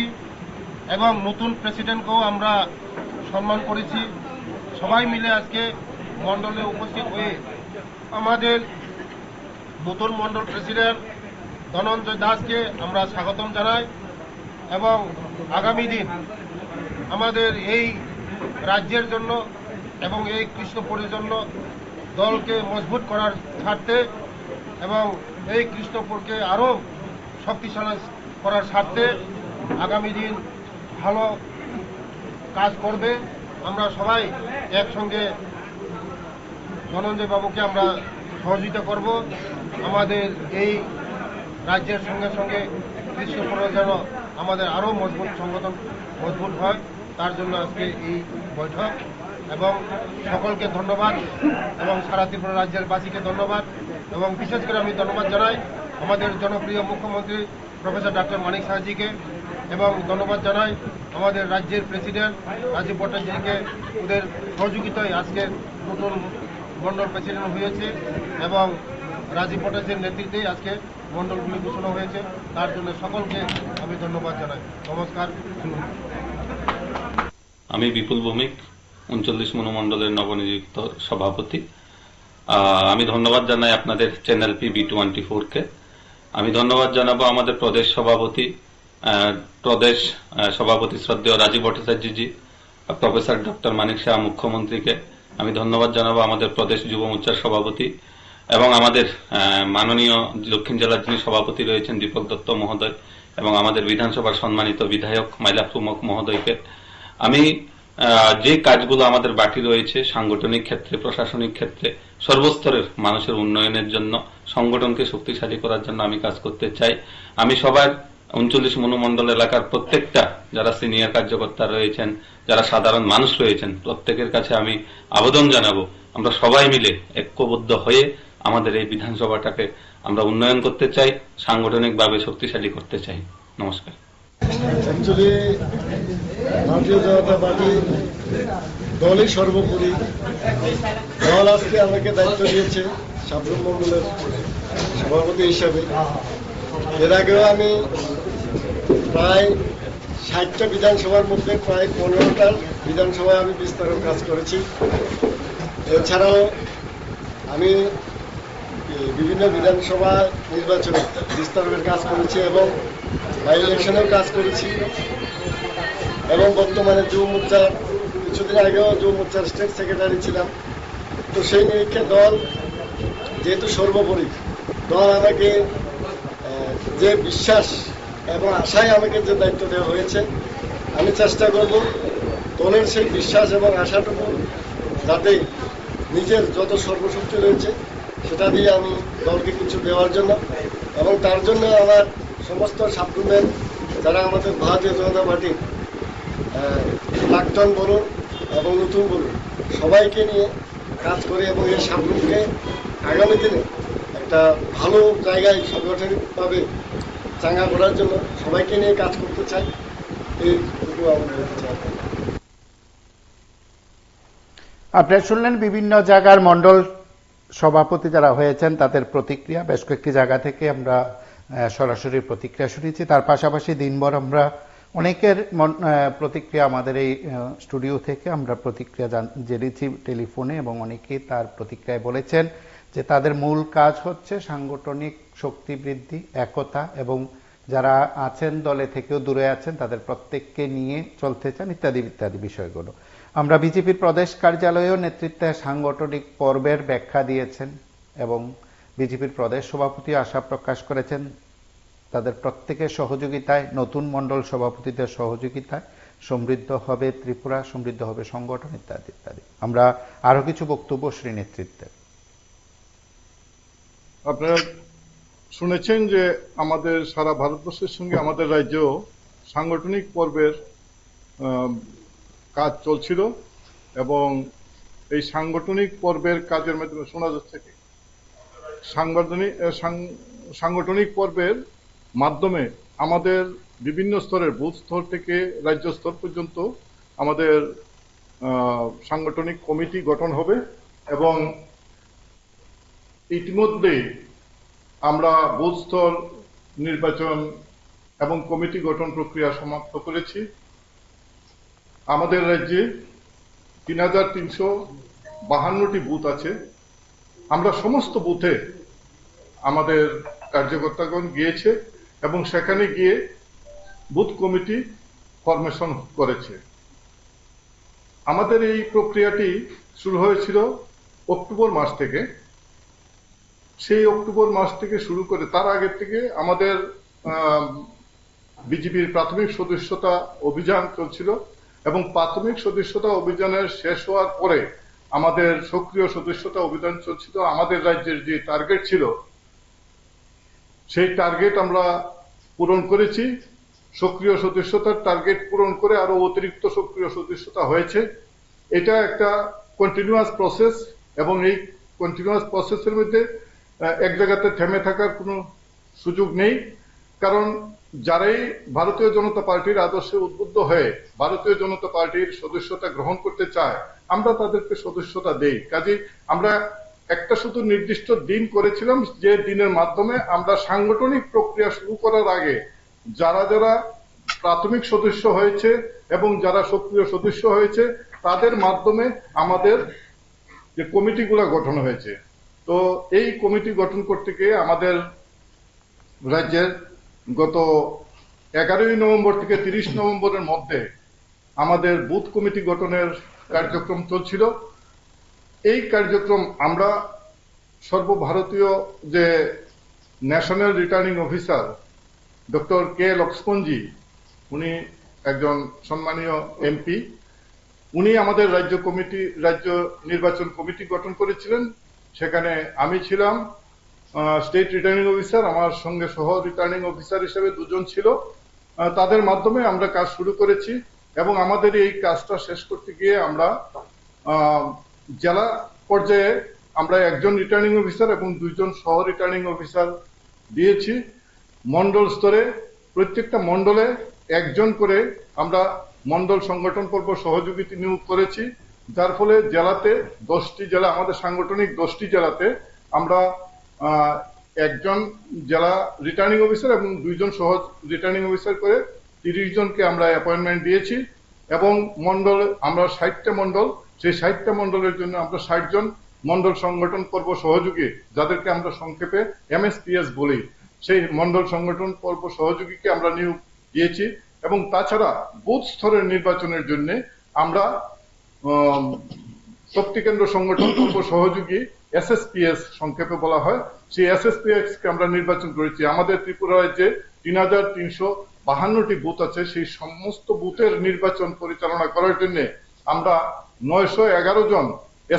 এবং নতুন প্রেসিডেন্টকেও আমরা সম্মান করেছি। সবাই মিলে আজকে মণ্ডলে উপস্থিত হয়ে আমাদের নতুন মণ্ডল প্রেসিডেন্ট ধনঞ্জয় দাসকে আমরা স্বাগতম জানাই এবং আগামী দিন আমাদের এই রাজ্যের জন্য এবং এই কৃষ্ণপুরের জন্য দলকে মজবুত করার স্বার্থে এবং এই কৃষ্ণপুরকে আরও শক্তিশালী করার স্বার্থে আগামী দিন ভালো কাজ করবে। আমরা সবাই একসঙ্গে ধনঞ্জয় বাবুকে আমরা সহযোগিতা করব। আমাদের এই রাজ্যের সঙ্গে সঙ্গে কৃষ্ণপুরের যেন আমাদের আরও মজবুত সংগঠন মজবুত হয়, তার জন্য আজকে এই বৈঠক। এবং সকলকে ধন্যবাদ এবং সারা ত্রিপুরা রাজ্যের বাসীকে ধন্যবাদ এবং বিশেষ করে আমি ধন্যবাদ জানাই আমাদের জনপ্রিয় মুখ্যমন্ত্রী প্রফেসর ডক্টর মানিক সাহাজিকে এবং ধন্যবাদ জানাই আমাদের রাজ্যের প্রেসিডেন্ট রাজীব ভট্টাচার্যকে। ওদের সহযোগিতায় আজকে নতুন মণ্ডল প্রেসিডেন্ট হয়েছে এবং রাজীব ভট্টাচার্যের নেতৃত্বে আজকে মণ্ডলগুলি ঘোষণা হয়েছে, তার জন্য সকলকে আমি ধন্যবাদ জানাই। নমস্কার। আমি বিপুল ভৌমিক, 39 মনোমণ্ডলের নবনিযুক্ত সভাপতি। আমি ধন্যবাদ জানাই আপনাদের চ্যানেল PB24-কে। আমি ধন্যবাদ জানাবো আমাদের প্রদেশ সভাপতি শ্রদ্ধেয় রাজীব ভট্টাচার্যজি, প্রফেসর ডক্টর মানিক শাহ মুখ্যমন্ত্রীকে। আমি ধন্যবাদ জানাবো আমাদের প্রদেশ যুব মোর্চার সভাপতি এবং আমাদের মাননীয় দক্ষিণ জেলার যিনি সভাপতি রয়েছেন দীপক দত্ত মহোদয় এবং আমাদের বিধানসভার সম্মানিত বিধায়ক মাইলাফ মহোদয়কে। আমি যে কাজগুলো আমাদের বাকি রয়েছে সাংগঠনিক ক্ষেত্রে, প্রশাসনিক ক্ষেত্রে, সর্বস্তরের মানুষের উন্নয়নের জন্য, সংগঠনকে শক্তিশালী করার জন্য আমি কাজ করতে চাই। আমি সবার 39 মনোমণ্ডল এলাকার প্রত্যেকটা যারা সিনিয়র কার্যকর্তা রয়েছেন, যারা সাধারণ মানুষ রয়েছেন, প্রত্যেকের কাছে আমি আবেদন জানাবো আমরা সবাই মিলে ঐক্যবদ্ধ হয়ে আমাদের এই বিধানসভাটাকে আমরা উন্নয়ন করতে চাই, সাংগঠনিকভাবে শক্তিশালী করতে চাই। নমস্কার। অ্যাকচুয়ালি ভারতীয় জনতা পার্টি দলই সর্বোপরি। দল আজকে আমাকে দায়িত্ব দিয়েছে সাবরুম মণ্ডলের সভাপতি হিসাবে। এর আগেও আমি প্রায় 60টা বিধানসভার মধ্যে প্রায় 15টার বিধানসভায় আমি বিস্তারের কাজ করেছি। এছাড়াও আমি বিভিন্ন বিধানসভা নির্বাচনে বিস্তারের কাজ করেছি এবং বাই ইলেকশনেও কাজ করেছি এবং বর্তমানে যুব মোর্চা, কিছুদিন আগেও যুব মোর্চার স্টেট সেক্রেটারি ছিলাম। তো সেই নিরীক্ষে দল যেহেতু সর্বোপরি, দল আমাকে যে বিশ্বাস এবং আশায় আমাকে যে দায়িত্ব দেওয়া হয়েছে, আমি চেষ্টা করব দলের সেই বিশ্বাস এবং আশাটুকু যাতে নিজের যত সর্বশক্তি রয়েছে সেটা দিয়ে আমি দলকে কিছু দেওয়ার জন্য এবং তার জন্য আমার সমস্ত সাবরুমের যারা আমাদের ভারতীয় জনতা পার্টির প্রাক্তন বলুন এবং নতুন বলুন সবাইকে নিয়ে কাজ করে এবং এই সাবরুমকে আগামী দিনে একটা ভালো জায়গায় সাংগঠনিকভাবে চাঙ্গা করার জন্য সবাইকে নিয়ে কাজ করতে চাই। এইটুকু আমি বলতে চাই। আপনারা শুনলেন বিভিন্ন জায়গার মণ্ডল সভাপতি যারা হয়েছেন তাদের প্রতিক্রিয়া। বেশ কয়েকটি জায়গা থেকে আমরা সরাসরি প্রতিক্রিয়া শুনেছি। তার পাশাপাশি দিনভর আমরা অনেকের প্রতিক্রিয়া আমাদের এই স্টুডিও থেকে আমরা প্রতিক্রিয়া জেনেছি টেলিফোনে এবং অনেকেই তার প্রতিক্রিয়ায় বলেছেন যে তাদের মূল কাজ হচ্ছে সাংগঠনিক শক্তি বৃদ্ধি, একতা এবং যারা আছেন দলে থেকেও দূরে আছেন তাদের প্রত্যেককে নিয়ে চলতে চান ইত্যাদি ইত্যাদি বিষয়গুলো। আমরা বিজেপির প্রদেশ কার্যালয়েও নেতৃত্বে সাংগঠনিক পর্বের ব্যাখ্যা দিয়েছেন এবং বিজেপির প্রদেশ সভাপতি আশা প্রকাশ করেছেন তাদের প্রত্যেকের সহযোগিতায়, নতুন মণ্ডল সভাপতিদের সহযোগিতায় সমৃদ্ধ হবে ত্রিপুরা, সমৃদ্ধ হবে সংগঠন ইত্যাদি ইত্যাদি। আমরা আরো কিছু বক্তব্য শ্রী নেতৃত্বে। আপনারা শুনেছেন যে আমাদের সারা ভারতবর্ষের সঙ্গে আমাদের রাজ্যেও সাংগঠনিক পর্বের কাজ চলছিল এবং এই সাংগঠনিক পর্বের কাজের মাধ্যমে শোনা যাচ্ছে কি সাংগঠনিক পর্বের মাধ্যমে আমাদের বিভিন্ন স্তরের বুথ স্তর থেকে রাজ্য স্তর পর্যন্ত আমাদের সাংগঠনিক কমিটি গঠন হবে এবং ইতিমধ্যে আমরা বুথ স্তর নির্বাচন এবং কমিটি গঠন প্রক্রিয়া সমাপ্ত করেছি। আমাদের রাজ্যে 3,300 52টি বুথ আছে। আমরা সমস্ত বুথে আমাদের কার্যকর্তাগণ গিয়েছে এবং সেখানে গিয়ে বুথ কমিটি ফরমেশন করেছে। আমাদের এই প্রক্রিয়াটি শুরু হয়েছিল অক্টোবর মাস থেকে। সেই অক্টোবর মাস থেকে শুরু করে তার আগের থেকে আমাদের বিজেপির প্রাথমিক সদস্যতা অভিযান চলছিল এবং প্রাথমিক সদস্যতা অভিযানের শেষ হওয়ার পরে আমাদের সক্রিয় সদস্যতা অভিযান চলছিল। আমাদের রাজ্যের যে টার্গেট ছিল সেই টার্গেট আমরা পূরণ করেছি। সক্রিয় সদস্যতার টার্গেট পূরণ করে আরো অতিরিক্ত সক্রিয় সদস্যতা হয়েছে। এটা একটা কন্টিনিউয়াস প্রসেস এবং এই কন্টিনিউয়াস প্রসেসের মধ্যে এক জায়গাতে থেমে থাকার কোনো সুযোগ নেই। কারণ যারাই ভারতীয় জনতা পার্টির আদর্শে উদ্বুদ্ধ হয়ে ভারতীয় জনতা পার্টির সদস্যতা গ্রহণ করতে চায় আমরা তাদেরকে সদস্যতা দেই। কাজেই আমরা একটা শুধু নির্দিষ্ট দিন করেছিলাম যে দিনের মাধ্যমে আমরা সাংগঠনিক প্রক্রিয়া শুরু করার আগে যারা যারা প্রাথমিক সদস্য হয়েছে এবং যারা সক্রিয় সদস্য হয়েছে তাদের মাধ্যমে আমাদের যে কমিটিগুলো গঠন হয়েছে। তো এই কমিটি গঠন করতে গিয়ে আমাদের রাজ্যের গত 11ই নভেম্বর থেকে 30 নভেম্বরের মধ্যে আমাদের বুথ কমিটি গঠনের কার্যক্রম চলছিল। এই কার্যক্রম আমরা সর্বভারতীয় যে ন্যাশনাল রিটার্নিং অফিসার ডক্টর কে লক্ষ্মণজি, উনি একজন সম্মানীয় এমপি, উনি আমাদের রাজ্য নির্বাচন কমিটি গঠন করেছিলেন। সেখানে আমি ছিলাম স্টেট রিটার্নিং অফিসার, আমার সঙ্গে সহ রিটার্নিং অফিসার হিসেবে দুজন ছিল। তাদের মাধ্যমে আমরা কাজ শুরু করেছি এবং আমাদের এই কাজটা শেষ করতে গিয়ে আমরা জেলা পর্যায়ে আমরা একজন রিটার্নিং অফিসার এবং দুইজন সহ রিটার্নিং অফিসার দিয়েছি। মন্ডল স্তরে প্রত্যেকটা মন্ডলে একজন করে আমরা মন্ডল সংগঠন পর্ব সহযোগী নিয়োগ করেছি, যার ফলে জেলাতে 10টি জেলা, আমাদের সাংগঠনিক 10টি জেলাতে আমরা একজন জেলা রিটার্নিং অফিসার এবং দুইজন সহ রিটার্নিং অফিসার করে 30 জনকে আমরা অ্যাপয়েন্টমেন্ট দিয়েছি এবং মন্ডল আমরা 60টা মন্ডল, সেই 60টা মন্ডলের জন্য আমরা 60 জন মন্ডল সংগঠন পর্ব সহযোগী, যাদেরকে আমরা সংক্ষেপে MSPS বলি, সেই মন্ডল সংগঠন পর্ব সহযোগীকে আমরা নিয়োগ দিয়েছি। এবং তাছাড়া বুথ স্তরের নির্বাচনের জন্য আমরা শক্তি কেন্দ্র সংগঠন পর্ব সহযোগী SSPS সংক্ষেপে বলা হয়, সেই SSPS কে আমরা নির্বাচন করেছি। আমাদের ত্রিপুরা রাজ্যে 3352টি বুথ আছে, সেই সমস্ত বুথের নির্বাচন পরিচালনা করার জন্য আমরা 911 জন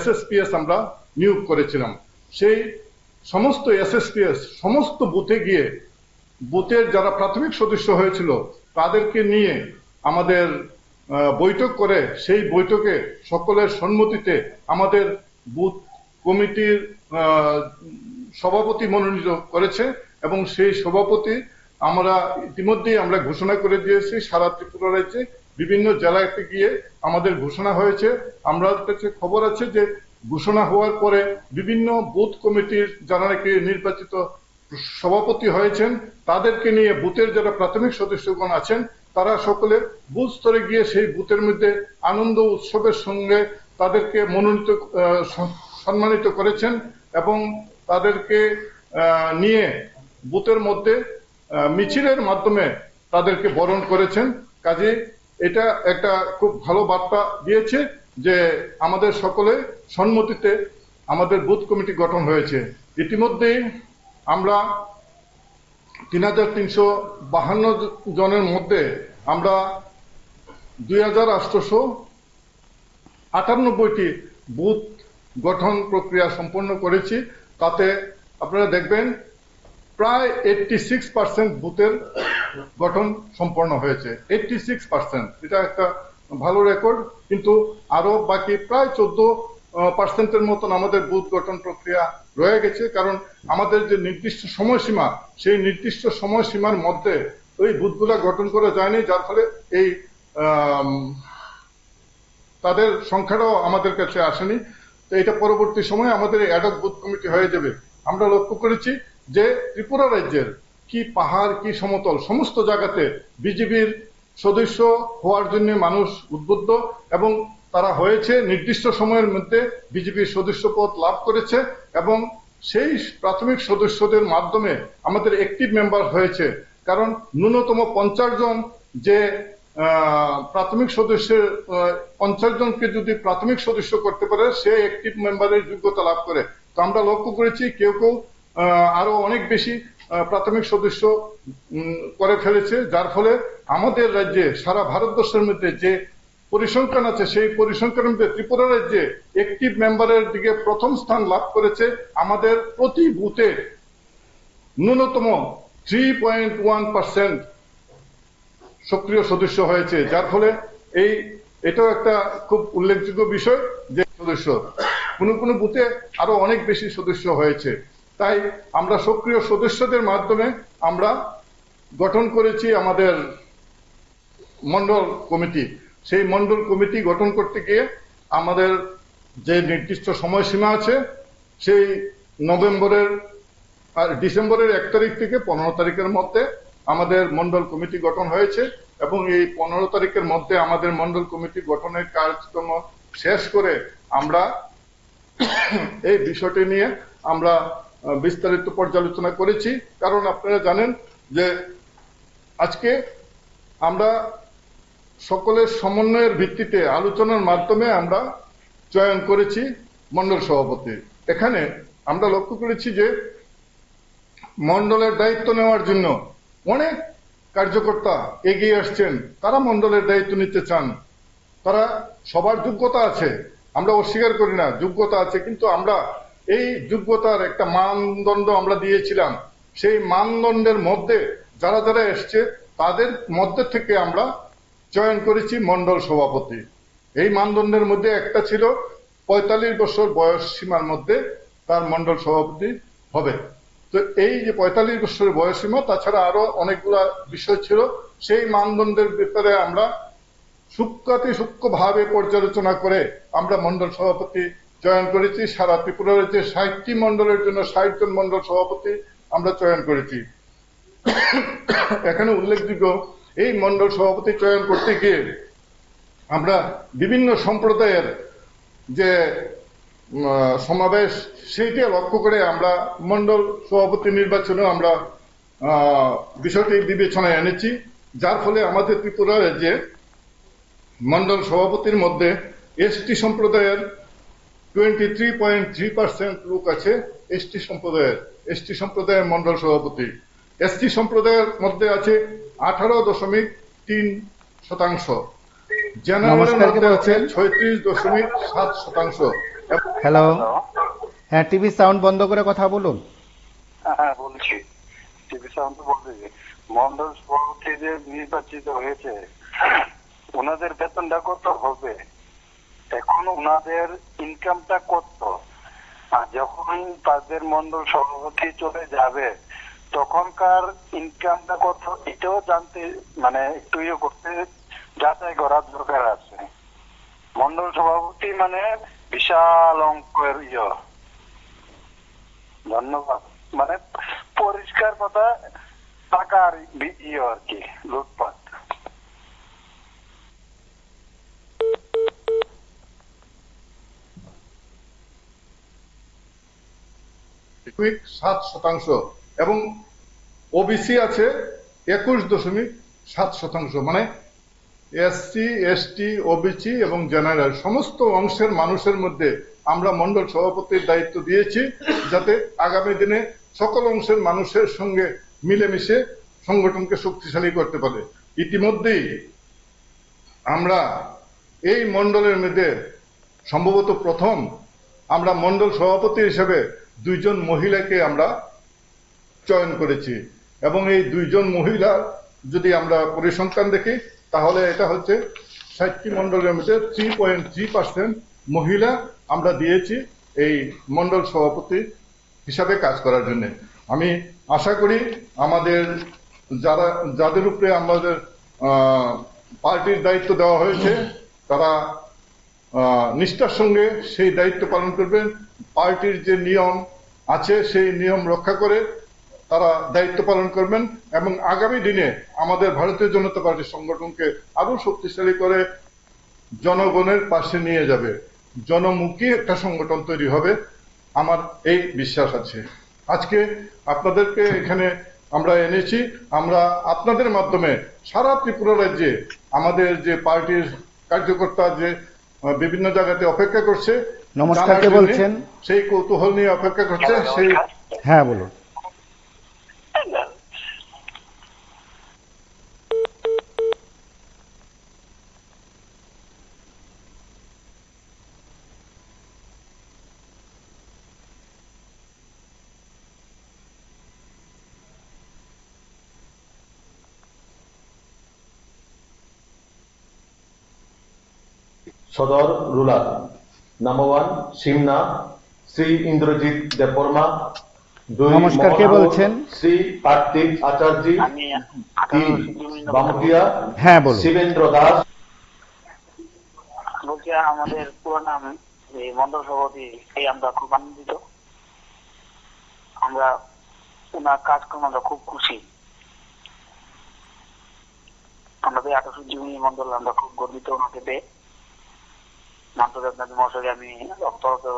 SSPS আমরা নিয়োগ করেছিলাম। সেই সমস্ত SSPS সমস্ত বুথে গিয়ে বুথের যারা প্রাথমিক সদস্য হয়েছিল তাদেরকে নিয়ে আমাদের বৈঠক করে সেই বৈঠকে সকলের সম্মতিতে আমাদের বুথ কমিটির সভাপতি মনোনীত করেছে এবং সেই সভাপতি আমরা ইতিমধ্যেই আমরা ঘোষণা করে দিয়েছি। সারা ত্রিপুরা রাজ্যে বিভিন্ন জেলাতে গিয়ে আমাদের ঘোষণা হয়েছে। আমরা কাছে খবর আছে যে ঘোষণা হওয়ার পরে বিভিন্ন বুথ কমিটির যারা নাকি নির্বাচিত সভাপতি হয়েছেন তাদেরকে নিয়ে বুথের যারা প্রাথমিক সদস্যগণ আছেন তারা সকলে বুথ স্তরে গিয়ে সেই বুথের মধ্যে আনন্দ উৎসবের সঙ্গে তাদেরকে মনোনীত সম্মানিত করেছেন এবং তাদেরকে নিয়ে বুথের মধ্যে মিছিলের মাধ্যমে তাদেরকে বরণ করেছেন। কাজে এটা একটা খুব ভালো বার্তা দিয়েছে যে আমাদের সকলে সম্মতিতে আমাদের বুথ কমিটি গঠন হয়েছে। ইতিমধ্যেই আমরা 3352 জনের মধ্যে আমরা 2898টি বুথ গঠন প্রক্রিয়া সম্পন্ন করেছি। তাতে আপনারা দেখবেন প্রায় 86% বুথের গঠন সম্পন্ন হয়েছে। 86%, এটা একটা ভালো রেকর্ড। কিন্তু আরো বাকি প্রায় 14% মতন আমাদের বুথ গঠন প্রক্রিয়া রয়ে গেছে, কারণ আমাদের যে নির্দিষ্ট সময়সীমা সেই নির্দিষ্ট সময়সীমার মধ্যে ওই বুথগুলা গঠন করা যায়নি, যার ফলে এই তাদের সংখ্যাটাও আমাদের কাছে আসেনি। তো এটা পরবর্তী সময়ে আমাদের অ্যাডহক বুথ কমিটি হয়ে যাবে। আমরা লক্ষ্য করেছি যে ত্রিপুরা রাজ্যের কি পাহাড় কি সমতল সমস্ত জায়গাতে বিজেপির সদস্য হওয়ার জন্য মানুষ উদ্বুদ্ধ এবং তারা হয়েছে, নির্দিষ্ট সময়ের মধ্যে বিজেপির সদস্য পদ লাভ করেছে এবং সেই প্রাথমিক সদস্যদের মাধ্যমে আমাদের অ্যাক্টিভ মেম্বার হয়েছে। কারণ ন্যূনতম 50 জন যে প্রাথমিক সদস্যের 50 জনকে যদি প্রাথমিক সদস্য করতে পারে সে অ্যাক্টিভ মেম্বারের যোগ্যতা লাভ করে। তো আমরা লক্ষ্য করেছি কেউ কেউ আরো অনেক বেশি প্রাথমিক সদস্য করে ফেলেছে, যার ফলে আমাদের রাজ্যে সারা ভারতবর্ষের মধ্যে যে পরিসংখ্যান আছে সেই পরিসংখ্যানের মধ্যে ত্রিপুরা রাজ্যে অ্যাক্টিভ মেম্বারের দিকে প্রথম স্থান লাভ করেছে। আমাদের প্রতি বুথে ন্যূনতম 3.1% সক্রিয় সদস্য হয়েছে, যার ফলে এটাও একটা খুব উল্লেখযোগ্য বিষয় যে সদস্য কোন বুথে আরো অনেক বেশি সদস্য হয়েছে। তাই আমরা সক্রিয় সদস্যদের মাধ্যমে আমরা গঠন করেছি আমাদের মন্ডল কমিটি। সেই মন্ডল কমিটি গঠন করতে গিয়ে আমাদের যে নির্দিষ্ট সময়সীমা আছে সেই ডিসেম্বরের 1 তারিখ থেকে 15 তারিখের মধ্যে আমাদের মন্ডল কমিটি গঠন হয়েছে এবং এই 15 তারিখের মধ্যে আমাদের মন্ডল কমিটি গঠনের কার্যক্রম শেষ করে আমরা এই বিষয়টি নিয়ে আমরা বিস্তারিত পর্যালোচনা করেছি। কারণ আপনারা জানেন যে আজকে আমরা সকলের সমন্বয়ের ভিত্তিতে আলোচনার মাধ্যমে আমরা চয়ন করেছি মন্ডল সভাপতি। এখানে আমরা লক্ষ্য করেছি যে মন্ডলের দায়িত্ব নেওয়ার জন্য অনেক কার্যকর্তা এগিয়ে আসছেন, তারা মন্ডলের দায়িত্ব নিতে চান। তারা সবার যোগ্যতা আছে, আমরা অস্বীকার করি না, যোগ্যতা আছে, কিন্তু আমরা এই যোগ্যতার একটা মানদণ্ড আমরা দিয়েছিলাম। সেই মানদণ্ডের মধ্যে যারা যারা এসছে তাদের মধ্যে থেকে আমরা চয়ন করেছি মন্ডল সভাপতি। এই মানদণ্ডের মধ্যে একটা ছিল 45 বছর বয়স সীমার মধ্যে তার মন্ডল সভাপতি হবে। তো এই যে 45 বছরের বয়স সীমা, তাছাড়া আরো অনেকগুলা বিষয় ছিল, সেই মানদণ্ডের ব্যাপারে আমরা সূক্ষ্মভাবে পর্যালোচনা করে আমরা মন্ডল সভাপতি চয়ন করেছি। সারা ত্রিপুরা রাজ্যে 60টি মন্ডলের জন্য 60 জন মন্ডল সভাপতি আমরা চয়ন করেছি। এখানে উল্লেখযোগ্য এই মন্ডল সভাপতি চয়ন করতে গিয়ে আমরা বিভিন্ন সম্প্রদায়ের যে সমাবেশ সেইটা লক্ষ্য করে আমরা মন্ডল সভাপতি নির্বাচনে আমরা বিষয়টি বিবেচনায় এনেছি, যার ফলে আমাদের ত্রিপুরা রাজ্যে মন্ডল সভাপতির মধ্যে এসটি সম্প্রদায়ের 23.3% লোক আছে। এসটি সম্প্রদায়ের মন্ডল সভাপতি। এসটি সম্প্রদায়ের মধ্যে আছে 18.3%। জেনারেলের মধ্যে আছে 36.7%। হ্যালো, হ্যাঁ, টিভি সাউন্ড বন্ধ করে কথা বলুন। হ্যাঁ বলছি, টিভি সাউন্ড বলতেছি। মন্ডল সভাপতি যে নির্বাচিত হয়েছে ওনাদের বেতনটা কত হবে, এখন ওনাদের ইনকামটা কত, আর যখন তাদের মন্ডল সভাপতি চলে যাবে তখনকার ইনকামটা কত, এটাও জানতে মানে একটু করতে যাচাই করার দরকার আছে। মন্ডল সভাপতি মানে বিশাল অঙ্কের ধন্যবাদ, মানে পরিষ্কার কথা টাকার আর কি লুটপাট। 7% এবং ওবিসি আছে 21.7%। মানে এসসি, এসটি, ওবিসি এবং জেনারেল সমস্ত অংশের মানুষের মধ্যে আমরা মন্ডল সভাপতির দায়িত্ব দিয়েছি, যাতে আগামী দিনে সকল অংশের মানুষের সঙ্গে মিলেমিশে সংগঠনকে শক্তিশালী করতে পারে। ইতিমধ্যেই আমরা এই মন্ডলের মধ্যে সম্ভবত প্রথম আমরা মন্ডল সভাপতি হিসেবে 2 জন মহিলাকে আমরা চয়ন করেছি এবং এই 2 জন মহিলা যদি আমরা পরিসংখ্যান দেখি তাহলে এটা হচ্ছে 60টি মন্ডলের মধ্যে 3.3% মহিলা আমরা দিয়েছি এই মন্ডল সভাপতি হিসাবে কাজ করার জন্য। আমি আশা করি আমাদের যাদের উপরে আমাদের পার্টির দায়িত্ব দেওয়া হয়েছে তারা নিষ্ঠার সঙ্গে সেই দায়িত্ব পালন করবেন। পার্টির যে নিয়ম আছে সেই নিয়ম রক্ষা করে তারা দায়িত্ব পালন করবেন এবং আগামী দিনে আমাদের ভারতীয় জনতা পার্টির সংগঠনকে আরো শক্তিশালী করে জনগণের পাশে নিয়ে যাবে, জনমুখী একটা সংগঠন তৈরি হবে, আমার এই বিশ্বাস আছে। আজকে আপনাদেরকে এখানে আমরা এনেছি, আমরা আপনাদের মাধ্যমে সারা ত্রিপুরা রাজ্যে আমাদের যে পার্টির কার্যকর্তা যে বিভিন্ন জায়গাতে অপেক্ষা করছে, নমস্কার, কে বলছেন? সেই কৌতূহল নিয়ে অপেক্ষা করছে। সেই হ্যাঁ বলুন। সদর রুলার নাম্বার 1 সিমনা শ্রী ইন্দ্রজিৎ দেববর্মা, 2 নমস্কার, কে বলছেন? শ্রী কার্তিক আচার্য, 3 বামুটিয়া, হ্যাঁ বলুন। শিবেন্দ্র দাস। বলছি আমাদের পুরো নাম এই মন্ডল সভাপতি, এই আমরা খুব আনন্দিত, আমরা ওনার কাজকর্ম আমরা খুব খুশি। আমাদের 28 জুনি মন্ডল আমরা খুব গর্বিত ওনাকে পেয়ে। মাননীয় মহাশয় আমি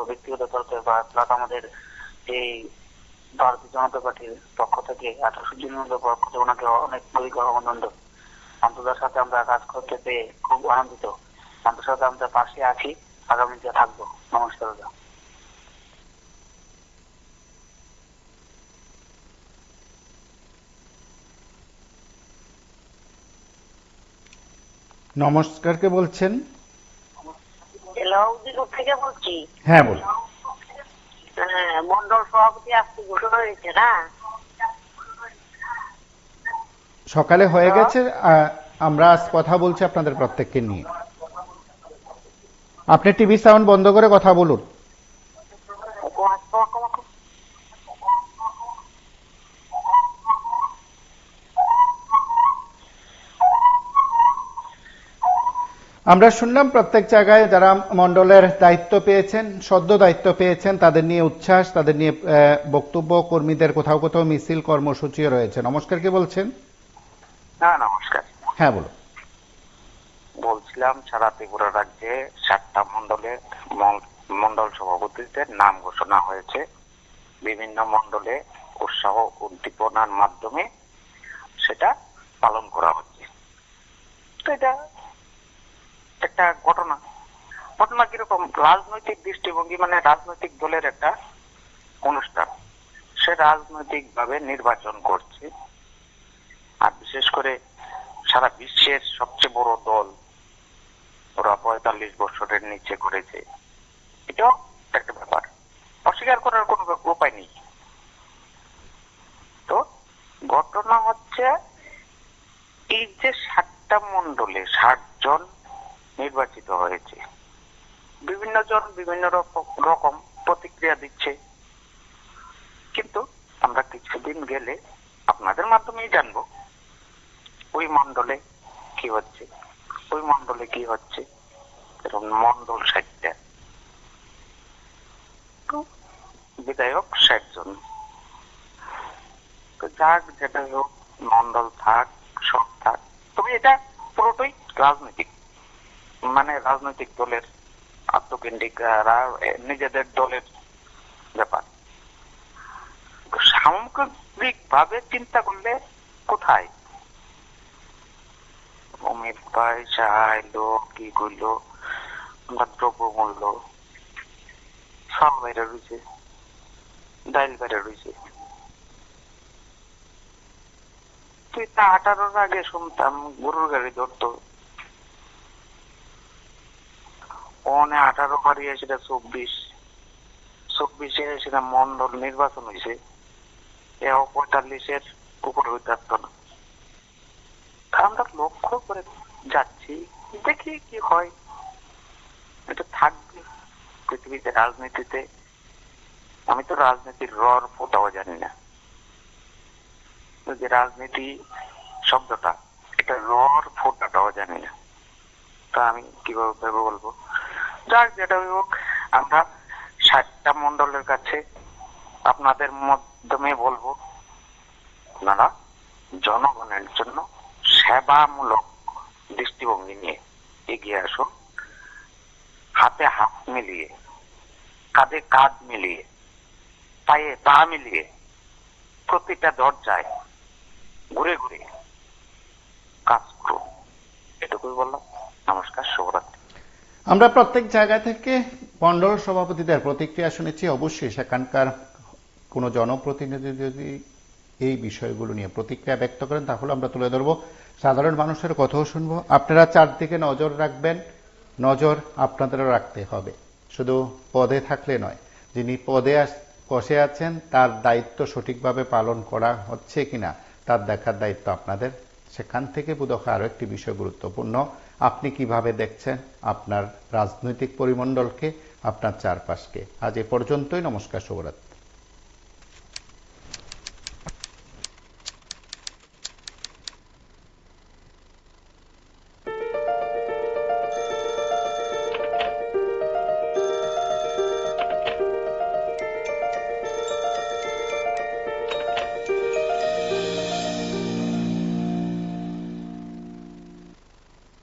ব্যক্তিগত তরফে প্লাস আমাদের এই ভারতীয় জনতা পার্টির পক্ষ থেকে 28 জুনি মন্ডলের পক্ষ থেকে ওনাকে অনেক গভীর অভিনন্দন। আন্তর্জার সাথে আমরা কাজ করতে পেয়ে খুব আনন্দিত। আন্তর্জার সাথে আমরা পাশে আছি, আগামীতে থাকবো। নমস্কার। নমস্কার, কে বলছেন? থেকে বলছি। হ্যাঁ বলুন। মন্ডল সভাপতি আজকে ঘোষণা হয়েছে না? সকালে হয়ে গেছে। আমরা আজ কথা বলছি আপনাদের প্রত্যেককে নিয়ে। আপনি টিভি সাউন্ড বন্ধ করে কথা বলুন। আমরা শুনলাম প্রত্যেক জায়গায় যারা মন্ডলের দায়িত্ব পেয়েছেন, সদ্য দায়িত্ব পেয়েছেন, তাদের নিয়ে উচ্ছ্বাস, তাদের নিয়ে বক্তব্য, কর্মীদের কোথাও কোথাও মিছিল কর্মসূচিও রয়েছে। নমস্কার, কে বলছেন? হ্যাঁ নমস্কার। হ্যাঁ বলুন। বলছিলাম সারা ত্রিপুরা রাজ্যে 7টা মন্ডল সভাপতিদের নাম ঘোষণা হয়েছে। বিভিন্ন মন্ডলে উৎসাহ উদ্দীপনার মাধ্যমে সেটা পালন করা হচ্ছে। তো এটা একটা ঘটনা কিরকম, রাজনৈতিক দৃষ্টিভঙ্গি, মানে রাজনৈতিক দলের একটা অনুষ্ঠান, সে রাজনৈতিক ভাবে নির্বাচন করছে। আর বিশেষ করে সারা বিশ্বের সবচেয়ে বড় দল, ওরা 45 বছরের নিচে করেছে, এটাও একটা ব্যাপার, অস্বীকার করার কোনো উপায় নেই। তো ঘটনা হচ্ছে এই যে 7টা মন্ডলে 60 জন নির্বাচিত হয়েছে, বিভিন্ন জন বিভিন্ন রকম প্রতিক্রিয়া দিচ্ছে, কিন্তু আমরা কিছুদিন গেলে আপনাদের মাধ্যমেই জানবো ওই মন্ডলে কি হচ্ছে, ওই মন্ডলে কি হচ্ছে। এরকম মন্ডল 60টা, বিধায়ক 60 জন। তো যাক, যেটা হোক, মন্ডল থাক, সব থাক, তবে এটা পুরোটাই রাজনৈতিক, মানে রাজনৈতিক দলের আত্মকেন্দ্রিক, নিজেদের দলের ব্যাপার। সামগ্রিক ভাবে চিন্তা করলে কোথায় অমিত ভাই সাহায্য কি করলো, দ্রব্য মূল্য সব বাইরে রয়েছে, ডাইল বাইরে রয়েছে। তুই তা 18-র আগে শুনতাম গরুর গাড়ি ধরতো, 18 পারিয়ে সেটা 24-এ সেটা মন্ডল নির্বাচন হয়েছে, 45-এর উপরে হইতে পারত না। আমরা লক্ষ্য করে যাচ্ছি, দেখি কি হয়। এটা থাকবে পৃথিবীতে, রাজনীতিতে। আমি তো রাজনীতির রর ফোটাও জানি না, যে রাজনীতি শব্দটা, এটা রর ফোটাটাও জানি না, তা আমি কিভাবে বলবো। যাক, যেটা হোক, আমরা 60টা মন্ডলের কাছে আপনাদের মাধ্যমে বলবো, আপনারা জনগণের জন্য সেবামূলক দৃষ্টিভঙ্গি নিয়ে এগিয়ে আসুন। হাতে হাত মিলিয়ে, কাঁধে কাঁধ মিলিয়ে, পায়ে পা মিলিয়ে প্রতিটা দরজায় ঘুরে ঘুরে কাজ করো, এটুকুই বললাম। নমস্কার, শুভরাত্রি। আমরা প্রত্যেক জায়গা থেকে মন্ডল সভাপতিদের প্রতিক্রিয়া শুনেছি। অবশ্যই সেখানকার কোনো জনপ্রতিনিধি যদি এই বিষয়গুলো নিয়ে প্রতিক্রিয়া ব্যক্ত করেন তাহলে আমরা তুলে ধরবো, সাধারণ মানুষের কথাও শুনবো। আপনারা চারদিকে নজর রাখবেন, নজর আপনাদেরও রাখতে হবে, শুধু পদে থাকলে নয়। যিনি পদে বসে আছেন তার দায়িত্ব সঠিকভাবে পালন করা হচ্ছে কিনা তার দেখার দায়িত্ব আপনাদের। সেখান থেকে বোধহয় আরো একটি বিষয় গুরুত্বপূর্ণ, আপনি কিভাবে দেখছেন আপনার রাজনৈতিক পরিমণ্ডলকে, আপনার চারপাশকে। আজ এ পর্যন্তই। নমস্কার, শুভরাত্রি।